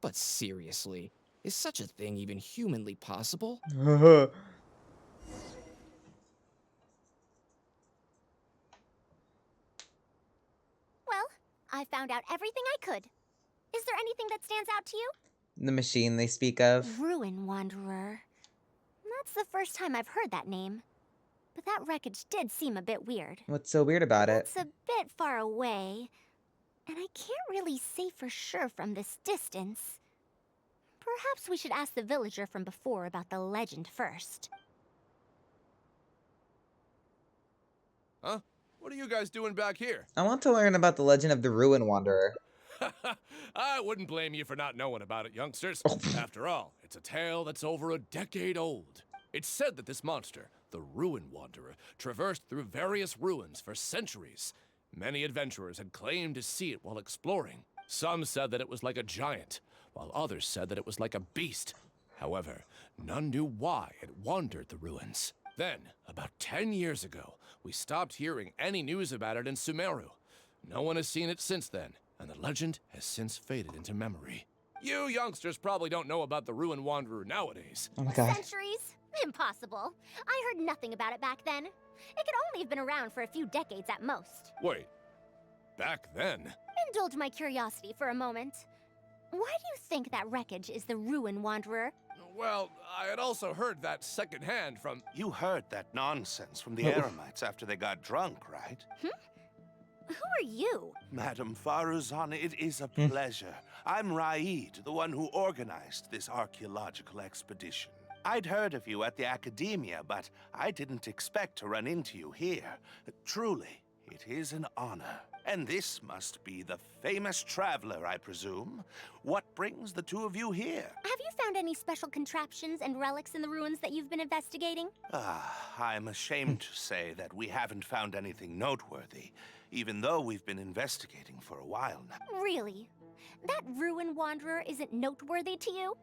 But seriously, is such a thing even humanly possible? Well, I found out everything I could. Is there anything that stands out to you? The machine they speak of. Ruin Wanderer. That's the first time I've heard that name. But that wreckage did seem a bit weird. What's so weird about it? It's a bit far away. And I can't really say for sure from this distance. Perhaps we should ask the villager from before about the legend first. Huh? What are you guys doing back here? I want to learn about the legend of the Ruin Wanderer. I wouldn't blame you for not knowing about it, youngsters. After all, it's a tale that's over a decade old. It's said that this monster, the Ruin Wanderer, traversed through various ruins for centuries. Many adventurers had claimed to see it while exploring. Some said that it was like a giant, while others said that it was like a beast. However, none knew why it wandered the ruins. Then, about 10 years ago, we stopped hearing any news about it in Sumeru. No one has seen it since then, and the legend has since faded into memory. You youngsters probably don't know about the Ruin Wanderer nowadays. Oh my god. Centuries? Impossible. I heard nothing about it back then. It could only have been around for a few decades at most. Wait, back then? Indulge my curiosity for a moment. Why do you think that wreckage is the Ruin Wanderer? Well, I had also heard that secondhand from... You heard that nonsense from the Eremites after they got drunk, right? Who are you? Madam Faruzan, it is a pleasure. I'm Raid, the one who organized this archaeological expedition. I'd heard of you at the academia, but I didn't expect to run into you here. Truly, it is an honor. And this must be the famous traveler, I presume. What brings the two of you here? Have you found any special contraptions and relics in the ruins that you've been investigating? I'm ashamed to say that we haven't found anything noteworthy, even though we've been investigating for a while now. Really? That ruin wanderer isn't noteworthy to you?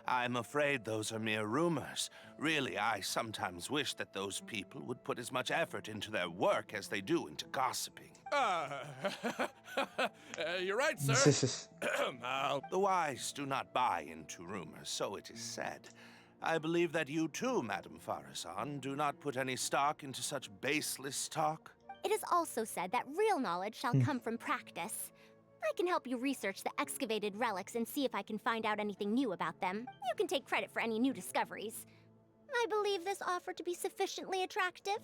I'm afraid those are mere rumors. Really, I sometimes wish that those people would put as much effort into their work as they do into gossiping. You're right, sir. The wise do not buy into rumors, so it is said. I believe that you too, Madam Faruzan, do not put any stock into such baseless talk. It is also said that real knowledge shall come from practice. I can help you research the excavated relics and see if I can find out anything new about them. You can take credit for any new discoveries. I believe this offer to be sufficiently attractive.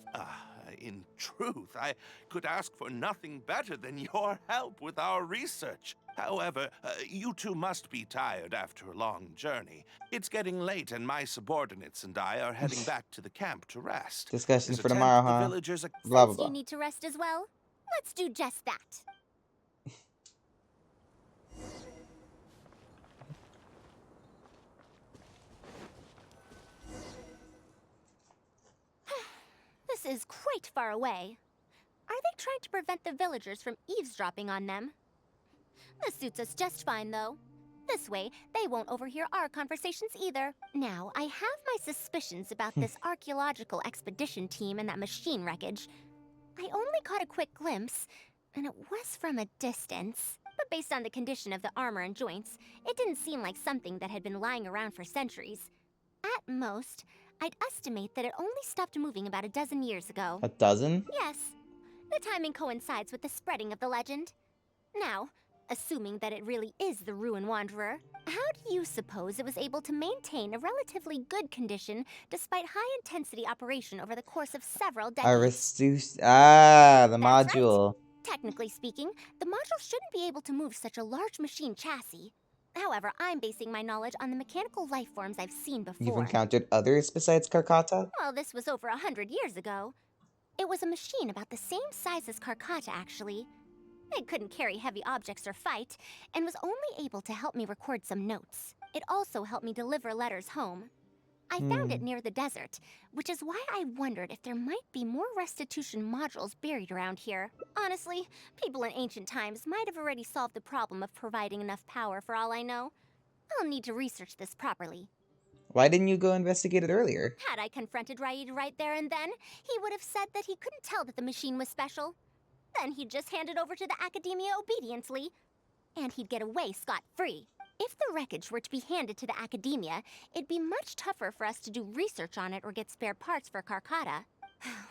In truth, I could ask for nothing better than your help with our research. However, you two must be tired after a long journey. It's getting late and my subordinates and I are heading back to the camp to rest. Discussion There's for a tent tomorrow, the huh? villagers Blah, blah, Since blah. you need to rest as well, let's do just that. This is quite far away. Are they trying to prevent the villagers from eavesdropping on them? This suits us just fine, though. This way, they won't overhear our conversations either. Now, I have my suspicions about this archaeological expedition team and that machine wreckage. I only caught a quick glimpse, and it was from a distance. But based on the condition of the armor and joints, it didn't seem like something that had been lying around for centuries. At most, I'd estimate that it only stopped moving about a dozen years ago. A dozen? Yes. The timing coincides with the spreading of the legend. Now, assuming that it really is the Ruin Wanderer, how do you suppose it was able to maintain a relatively good condition despite high-intensity operation over the course of several decades? Aristus. Ah, the That's right. module. Technically speaking, the module shouldn't be able to move such a large machine chassis. However, I'm basing my knowledge on the mechanical life forms I've seen before. You've encountered others besides Karkata? Well, this was over 100 years ago. It was a machine about the same size as Karkata, actually. It couldn't carry heavy objects or fight, and was only able to help me record some notes. It also helped me deliver letters home. I found it near the desert, which is why I wondered if there might be more restitution modules buried around here. Honestly, people in ancient times might have already solved the problem of providing enough power for all I know. I'll need to research this properly. Why didn't you go investigate it earlier? Had I confronted Raid right there and then, he would have said that he couldn't tell that the machine was special. Then he'd just hand it over to the Academia obediently, and he'd get away scot-free. If the wreckage were to be handed to the Academia, it'd be much tougher for us to do research on it or get spare parts for Karkata.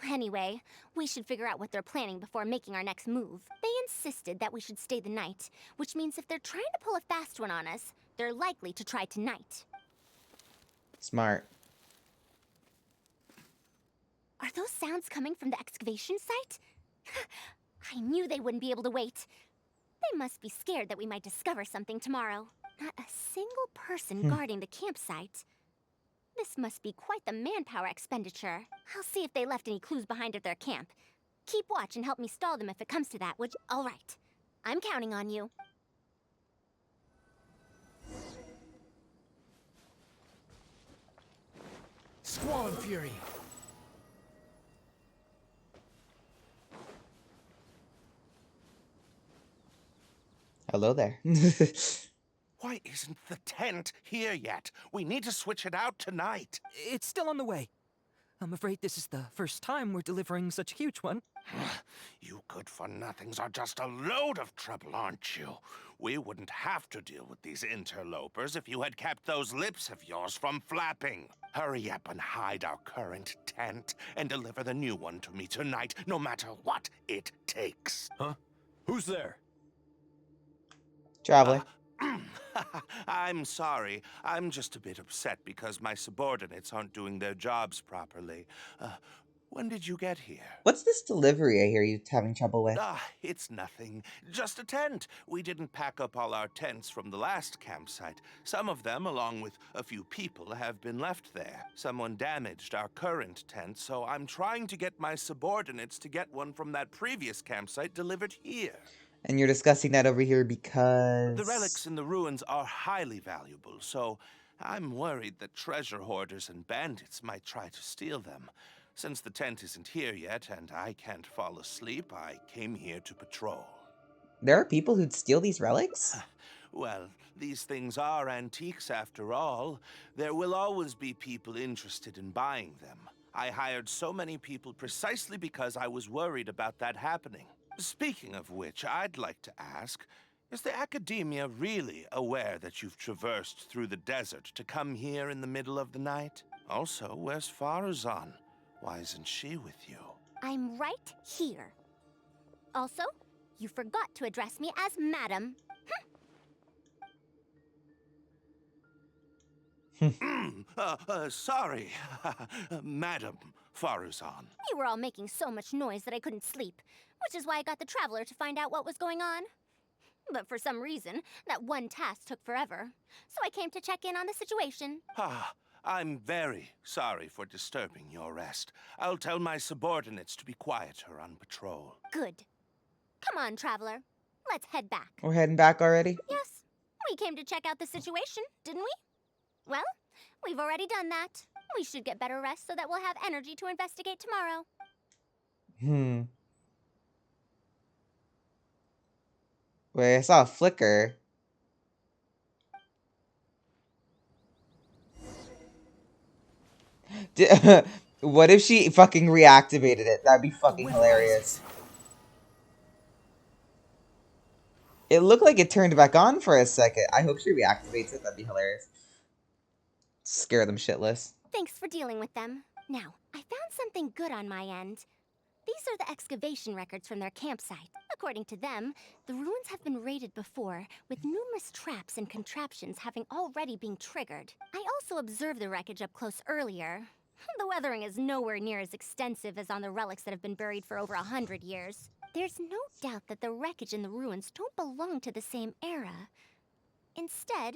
Anyway, we should figure out what they're planning before making our next move. They insisted that we should stay the night, which means if they're trying to pull a fast one on us, they're likely to try tonight. Smart. Are those sounds coming from the excavation site? I knew they wouldn't be able to wait. They must be scared that we might discover something tomorrow. Not a single person guarding the campsite. This must be quite the manpower expenditure. I'll see if they left any clues behind at their camp. Keep watch and help me stall them if it comes to that, would you? All right. I'm counting on you. Squall and Fury. Hello there. Why isn't the tent here yet? We need to switch it out tonight. It's still on the way. I'm afraid this is the first time we're delivering such a huge one. You good-for-nothings are just a load of trouble, aren't you? We wouldn't have to deal with these interlopers if you had kept those lips of yours from flapping. Hurry up and hide our current tent and deliver the new one to me tonight, no matter what it takes. Huh? Who's there? Traveler. I'm sorry. I'm just a bit upset because my subordinates aren't doing their jobs properly. When did you get here? What's this delivery I hear you having trouble with? Ah, it's nothing. Just a tent. We didn't pack up all our tents from the last campsite. Some of them, along with a few people, have been left there. Someone damaged our current tent, so I'm trying to get my subordinates to get one from that previous campsite delivered here. And you're discussing that over here because... The relics in the ruins are highly valuable, so I'm worried that treasure hoarders and bandits might try to steal them. Since the tent isn't here yet and I can't fall asleep, I came here to patrol. There are people who'd steal these relics? Well, these things are antiques after all. There will always be people interested in buying them. I hired so many people precisely because I was worried about that happening. Speaking of which, I'd like to ask, is the Academia really aware that you've traversed through the desert to come here in the middle of the night? Also, where's Faruzan? Why isn't she with you? I'm right here. Also, you forgot to address me as Madam. Sorry, Madam Faruzan. You were all making so much noise that I couldn't sleep, which is why I got the Traveler to find out what was going on. But for some reason, that one task took forever, so I came to check in on the situation. I'm very sorry for disturbing your rest. I'll tell my subordinates to be quieter on patrol. Good. Come on, Traveler. Let's head back. We're heading back already? Yes. We came to check out the situation, didn't we? Well, we've already done that. We should get better rest so that we'll have energy to investigate tomorrow. Wait, I saw a flicker. What if she fucking reactivated it? That'd be fucking hilarious. It looked like it turned back on for a second. I hope she reactivates it. That'd be hilarious. Scare them shitless. Thanks for dealing with them. Now, I found something good on my end. These are the excavation records from their campsite. According to them, the ruins have been raided before, with numerous traps and contraptions having already been triggered. I also observed the wreckage up close earlier. The weathering is nowhere near as extensive as on the relics that have been buried for over 100 years. There's no doubt that the wreckage in the ruins don't belong to the same era. Instead,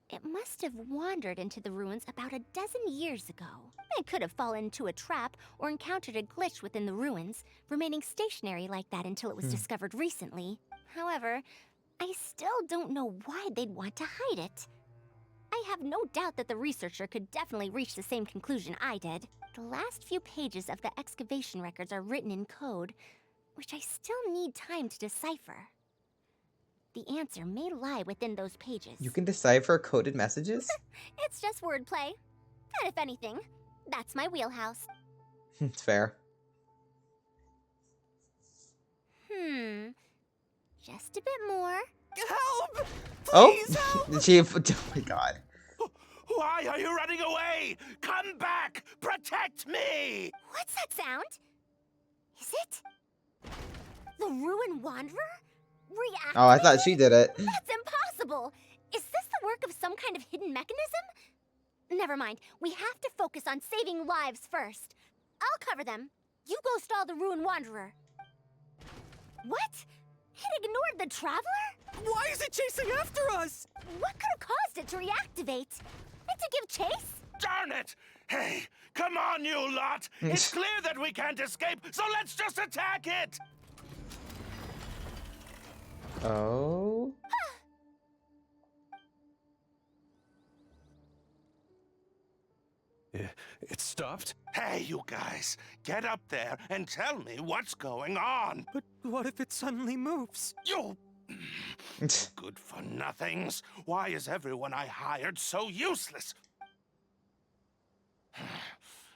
it must have wandered into the ruins about a dozen years ago. It could have fallen into a trap or encountered a glitch within the ruins, remaining stationary like that until it was discovered recently. However, I still don't know why they'd want to hide it. I have no doubt that the researcher could definitely reach the same conclusion I did. The last few pages of the excavation records are written in code, which I still need time to decipher. The answer may lie within those pages. You can decipher coded messages? It's just wordplay. And if anything, that's my wheelhouse. It's fair. Just a bit more. Help! Please, help! She, oh my god. Why are you running away? Come back! Protect me! What's that sound? Is it the Ruin Wanderer? Reactivated? Oh, I thought she did it. That's impossible! Is this the work of some kind of hidden mechanism? Never mind. We have to focus on saving lives first. I'll cover them. You go stall the Ruin Wanderer. What? It ignored the Traveler? Why is it chasing after us? What could have caused it to reactivate? And to give chase? Darn it! Hey, come on, you lot! It's clear that we can't escape, so let's just attack it! Oh? It stopped? Hey, you guys, get up there and tell me what's going on. But what if it suddenly moves? You good for nothings. Why is everyone I hired so useless?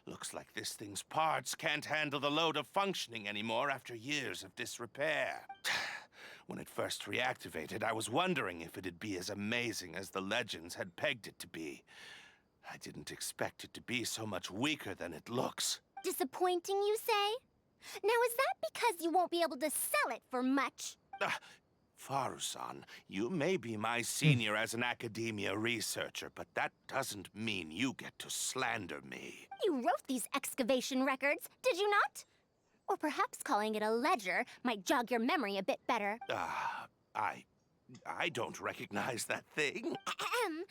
Looks like this thing's parts can't handle the load of functioning anymore after years of disrepair. When it first reactivated, I was wondering if it'd be as amazing as the legends had pegged it to be. I didn't expect it to be so much weaker than it looks. Disappointing, you say? Now, is that because you won't be able to sell it for much? Faruzan, you may be my senior as an academia researcher, but that doesn't mean you get to slander me. You wrote these excavation records, did you not? Or perhaps calling it a ledger might jog your memory a bit better. I don't recognize that thing. Ahem.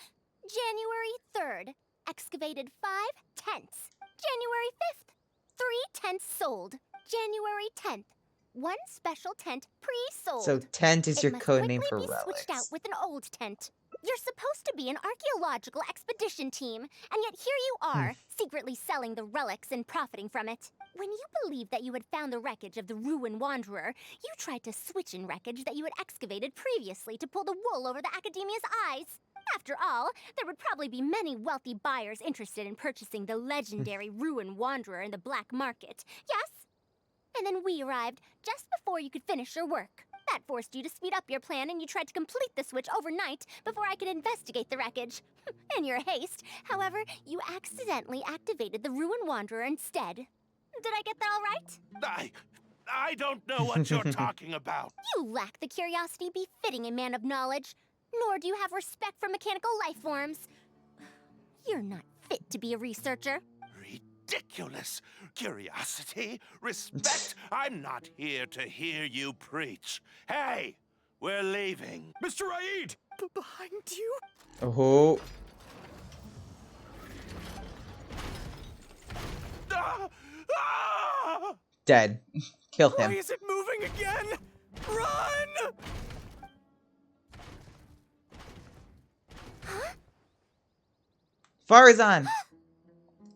January 3rd, excavated 5 tents. January 5th, 3 tents sold. January 10th, 1 special tent pre-sold. So tent is It your must code quickly name for be switched out relics. with an old tent. You're supposed to be an archaeological expedition team, and yet here you are, secretly selling the relics and profiting from it. When you believed that you had found the wreckage of the Ruin Wanderer, you tried to switch in wreckage that you had excavated previously to pull the wool over the Academia's eyes. After all, there would probably be many wealthy buyers interested in purchasing the legendary Ruin Wanderer in the black market, yes? And then we arrived just before you could finish your work. That forced you to speed up your plan, and you tried to complete the switch overnight before I could investigate the wreckage. In your haste, however, you accidentally activated the Ruin Wanderer instead. Did I get that all right? I don't know what you're talking about. You lack the curiosity befitting a man of knowledge, nor do you have respect for mechanical life forms. You're not fit to be a researcher. Ridiculous. Curiosity? Respect? I'm not here to hear you preach. Hey, we're leaving. Mr. Aid! Behind you? Oh. Dead. Kill him. Why is it moving again? Run! Faruzan!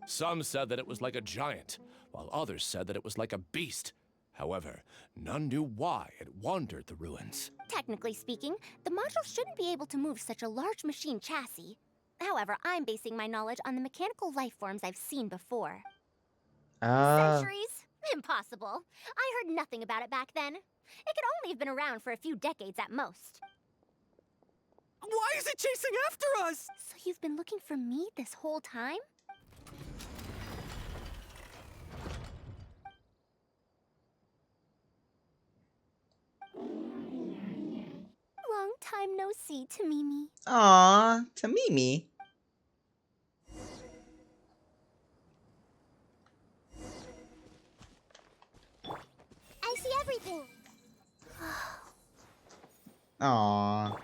Some said that it was like a giant, while others said that it was like a beast. However, none knew why it wandered the ruins. Technically speaking, the module shouldn't be able to move such a large machine chassis. However, I'm basing my knowledge on the mechanical life forms I've seen before. Centuries? Impossible. I heard nothing about it back then. It could only have been around for a few decades at most. Why is it chasing after us? So you've been looking for me this whole time? Long time no see, Tamimi. Aw, Tamimi. I see everything. Aw.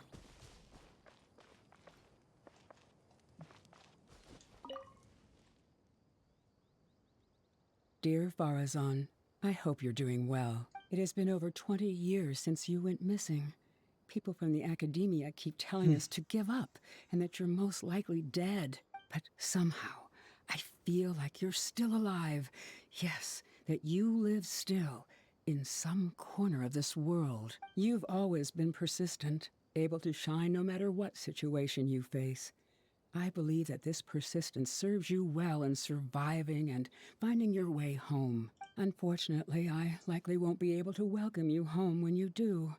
Dear Faruzan, I hope you're doing well. It has been over 20 years since you went missing. People from the academia keep telling us to give up and that you're most likely dead. But somehow, I feel like you're still alive. Yes, that you live still in some corner of this world. You've always been persistent, able to shine no matter what situation you face. I believe that this persistence serves you well in surviving and finding your way home. Unfortunately, I likely won't be able to welcome you home when you do.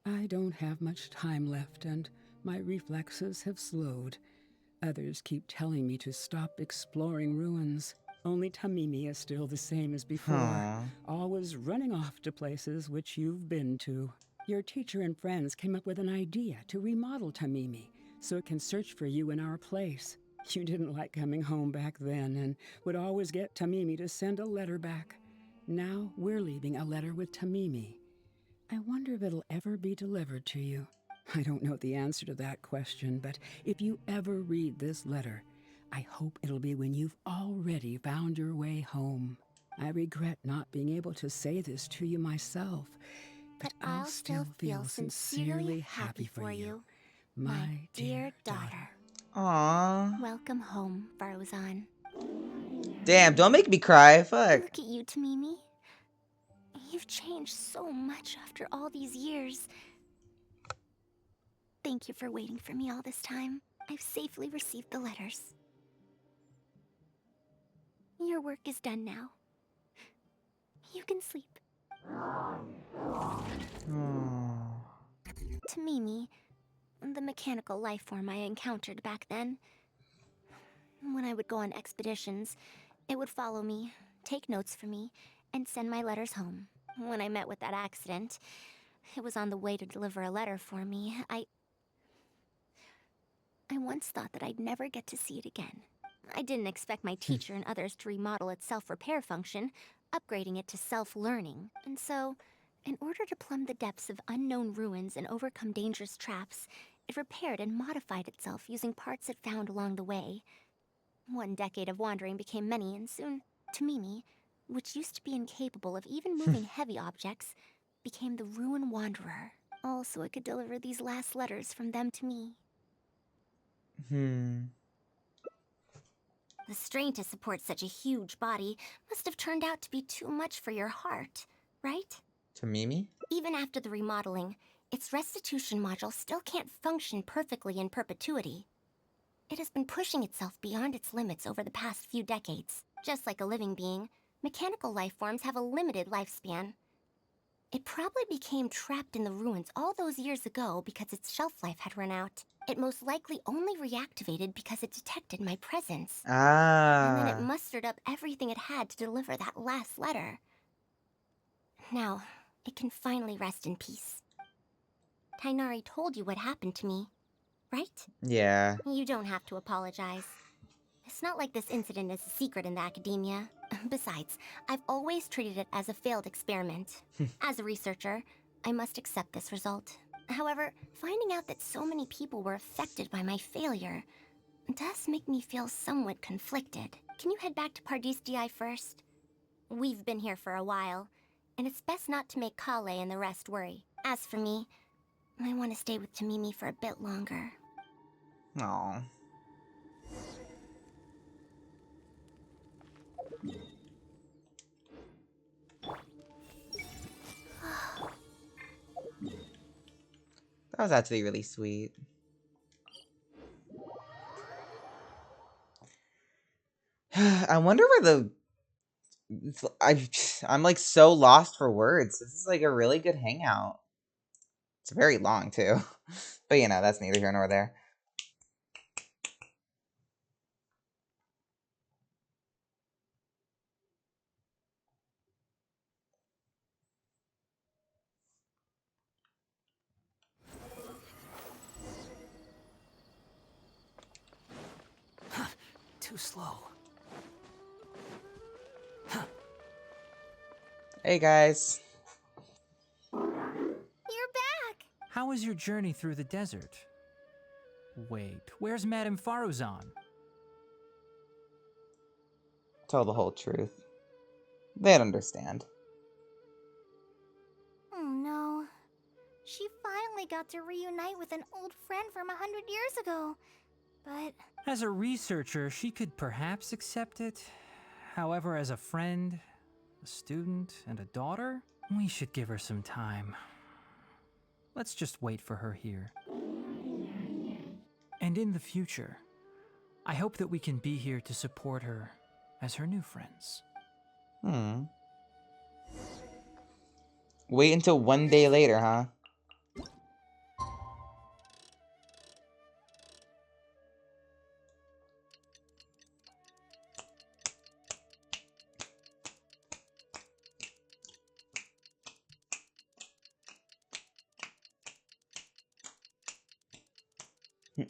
I don't have much time left, and my reflexes have slowed. Others keep telling me to stop exploring ruins. Only Tamimi is still the same as before, always running off to places which you've been to. Your teacher and friends came up with an idea to remodel Tamimi, so it can search for you in our place. You didn't like coming home back then and would always get Tamimi to send a letter back. Now we're leaving a letter with Tamimi. I wonder if it'll ever be delivered to you. I don't know the answer to that question, but if you ever read this letter, I hope it'll be when you've already found your way home. I regret not being able to say this to you myself, but I'll still feel sincerely happy for you. My dear daughter. Aww. Welcome home, Faruzan. Damn, don't make me cry. Fuck. Look at you, Tamimi. You've changed so much after all these years. Thank you for waiting for me all this time. I've safely received the letters. Your work is done now. You can sleep. Tamimi, the mechanical life form I encountered back then. When I would go on expeditions, it would follow me, take notes for me, and send my letters home. When I met with that accident, It was on the way to deliver a letter for me. I once thought that I'd never get to see it again. I didn't expect my teacher and others to remodel its self-repair function, upgrading it to self-learning. And so, in order to plumb the depths of unknown ruins and overcome dangerous traps, it repaired and modified itself using parts it found along the way. One decade of wandering became many, and soon, Tamimi, which used to be incapable of even moving heavy objects, became the Ruin Wanderer. All so it could deliver these last letters from them to me. The strain to support such a huge body must have turned out to be too much for your heart, right? To Mimi? Even after the remodeling, its restitution module still can't function perfectly in perpetuity. It has been pushing itself beyond its limits over the past few decades. Just like a living being, mechanical life forms have a limited lifespan. It probably became trapped in the ruins all those years ago because its shelf life had run out. It most likely only reactivated because it detected my presence. And then it mustered up everything it had to deliver that last letter. Now, it can finally rest in peace. Tighnari told you what happened to me, right? Yeah. You don't have to apologize. It's not like this incident is a secret in the academia. Besides, I've always treated it as a failed experiment. As a researcher, I must accept this result. However, finding out that so many people were affected by my failure does make me feel somewhat conflicted. Can you head back to Pardis DI first? We've been here for a while, and it's best not to make Kale and the rest worry. As for me, I want to stay with Tamimi for a bit longer. Aww. That was actually really sweet. I wonder where the... I'm like so lost for words. This is like a really good hangout. It's very long too. But you know, that's neither here nor there. Too slow. Hey guys. You're back! How was your journey through the desert? Wait, where's Madame Faruzan? Tell the whole truth. They'd understand. Oh no. She finally got to reunite with an old friend from 100 years ago. But... As a researcher, she could perhaps accept it. However, as a friend, a student, and a daughter, we should give her some time. Let's just wait for her here. And in the future, I hope that we can be here to support her as her new friends. Wait until one day later, huh? I'm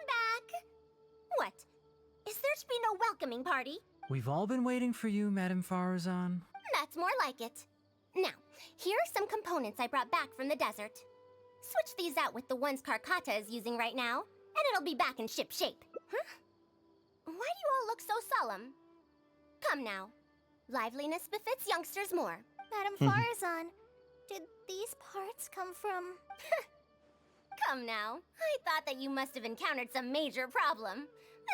back! What? Is there to be no welcoming party? We've all been waiting for you, Madame Faruzan. That's more like it. Now, here are some components I brought back from the desert. Switch these out with the ones Karkata is using right now, and it'll be back in ship shape. Huh? Why do you all look so solemn? Come now. Liveliness befits youngsters more. Madame Faruzan, did these parts come from... Come now. I thought that you must have encountered some major problem.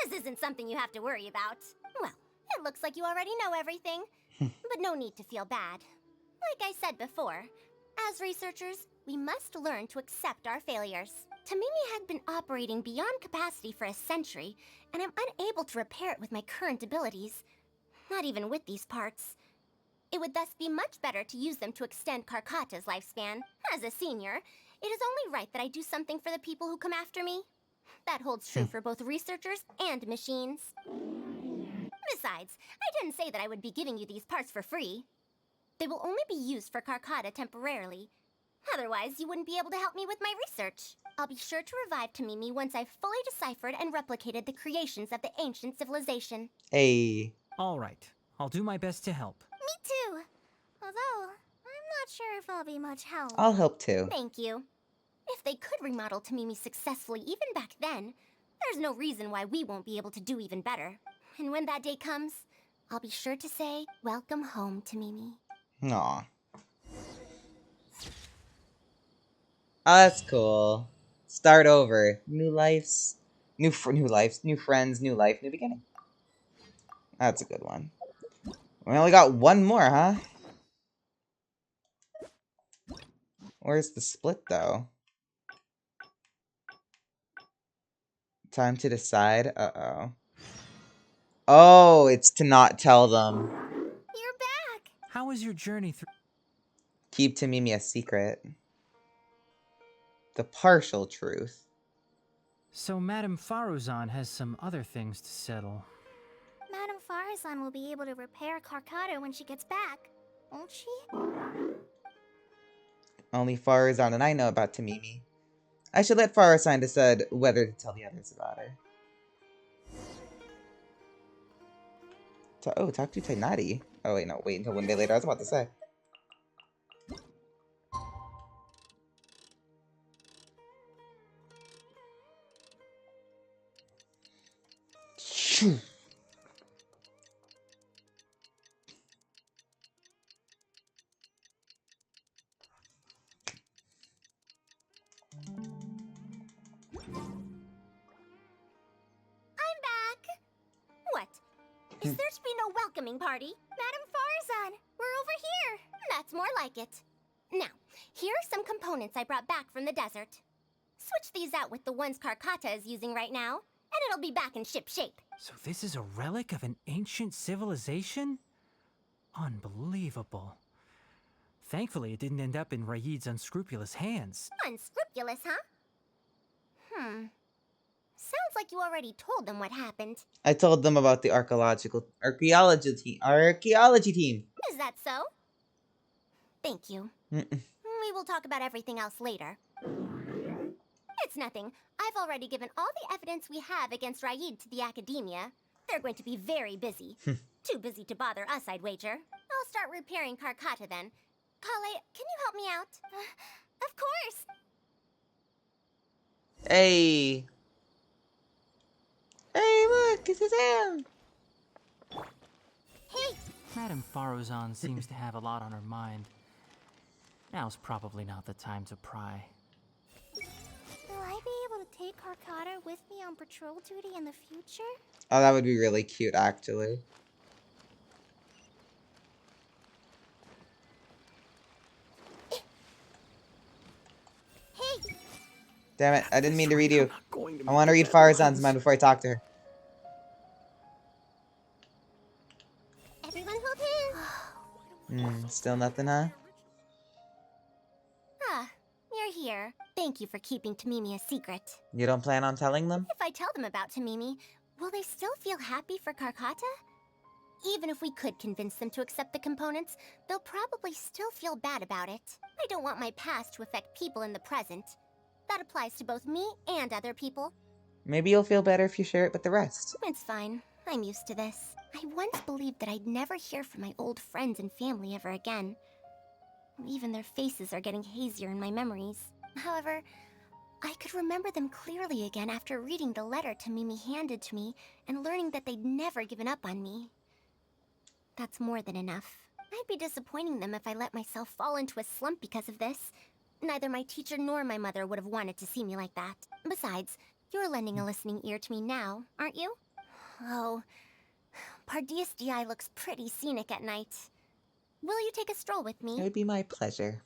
This isn't something you have to worry about. Well, it looks like you already know everything, but no need to feel bad. Like I said before, as researchers, we must learn to accept our failures. Tamimi had been operating beyond capacity for a century, and I'm unable to repair it with my current abilities. Not even with these parts. It would thus be much better to use them to extend Karkata's lifespan. As a senior, it is only right that I do something for the people who come after me. That holds true for both researchers and machines. Besides, I didn't say that I would be giving you these parts for free. They will only be used for Karkata temporarily. Otherwise, you wouldn't be able to help me with my research. I'll be sure to revive Tamimi once I've fully deciphered and replicated the creations of the ancient civilization. Hey. All right. I'll do my best to help. Me too. Although, I'm not sure if I'll be much help. I'll help too. Thank you. If they could remodel Tamimi successfully even back then, there's no reason why we won't be able to do even better. And when that day comes, I'll be sure to say, welcome home, Tamimi. Aw. Oh, that's cool. Start over. New lives. New lives. New friends. New life. New beginning. That's a good one. We only got one more, huh? Where's the split, though? Time to decide? Uh-oh. Oh, it's to not tell them. You're back! How was your journey through? Keep Tamimi a secret. The partial truth. So Madame Faruzan has some other things to settle. Madame Faruzan will be able to repair Karkata when she gets back, won't she? Only Faruzan and I know about Tamimi. I should let Faruzan decide whether to tell the others about her. Oh, talk to Tighnari. Oh, wait, no, wait until one day later. I was about to say. Phew. I'm back! What? Is there to be no welcoming party? Madame Faruzan, we're over here! That's more like it. Now, here are some components I brought back from the desert. Switch these out with the ones Karkata is using right now, and it'll be back in ship shape. So this is a relic of an ancient civilization? Unbelievable. Thankfully, it didn't end up in Raid's unscrupulous hands. Unscrupulous, huh? Sounds like you already told them what happened. I told them about the archaeology team. Is that so? Thank you. We will talk about everything else later. It's nothing. I've already given all the evidence we have against Raid to the Academia. They're going to be very busy. Too busy to bother us, I'd wager. I'll start repairing Karkata then. Kale, can you help me out? Of course! Hey. Hey, look, it's his hand. Hey! Madame Faruzan seems to have a lot on her mind. Now's probably not the time to pry. Will I be able to take Karkata with me on patrol duty in the future? Oh, that would be really cute, actually. Hey! Damn it, I didn't mean to read you. I want to read Faruzan's mind before I talk to her. Everyone hold hands! Still nothing, huh? Ah, you're here. Thank you for keeping Tamimi a secret. You don't plan on telling them? If I tell them about Tamimi, will they still feel happy for Karkata? Even if we could convince them to accept the components, they'll probably still feel bad about it. I don't want my past to affect people in the present. That applies to both me and other people. Maybe you'll feel better if you share it with the rest. It's fine. I'm used to this. I once believed that I'd never hear from my old friends and family ever again. Even their faces are getting hazier in my memories. However, I could remember them clearly again after reading the letter Tamimi handed to me and learning that they'd never given up on me. That's more than enough. I'd be disappointing them if I let myself fall into a slump because of this. Neither my teacher nor my mother would have wanted to see me like that. Besides, you're lending a listening ear to me now, aren't you? Oh, Pardius GI looks pretty scenic at night. Will you take a stroll with me? It would be my pleasure.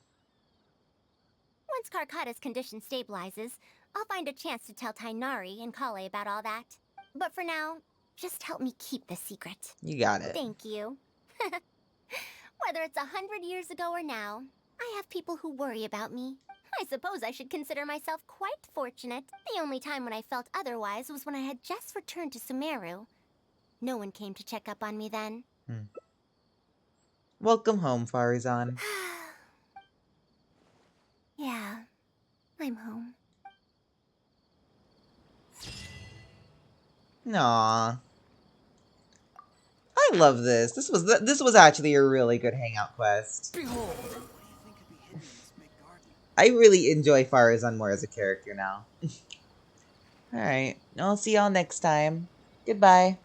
Once Karkata's condition stabilizes, I'll find a chance to tell Tighnari and Kale about all that. But for now, just help me keep the secret. You got it. Thank you. Whether it's 100 years ago or now, I have people who worry about me. I suppose I should consider myself quite fortunate. The only time when I felt otherwise was when I had just returned to Sumeru. No one came to check up on me then. Welcome home, Faruzan. Yeah, I'm home. Aww. I love this. This was actually a really good hangout quest. I really enjoy Faruzan more as a character now. Alright, I'll see y'all next time. Goodbye.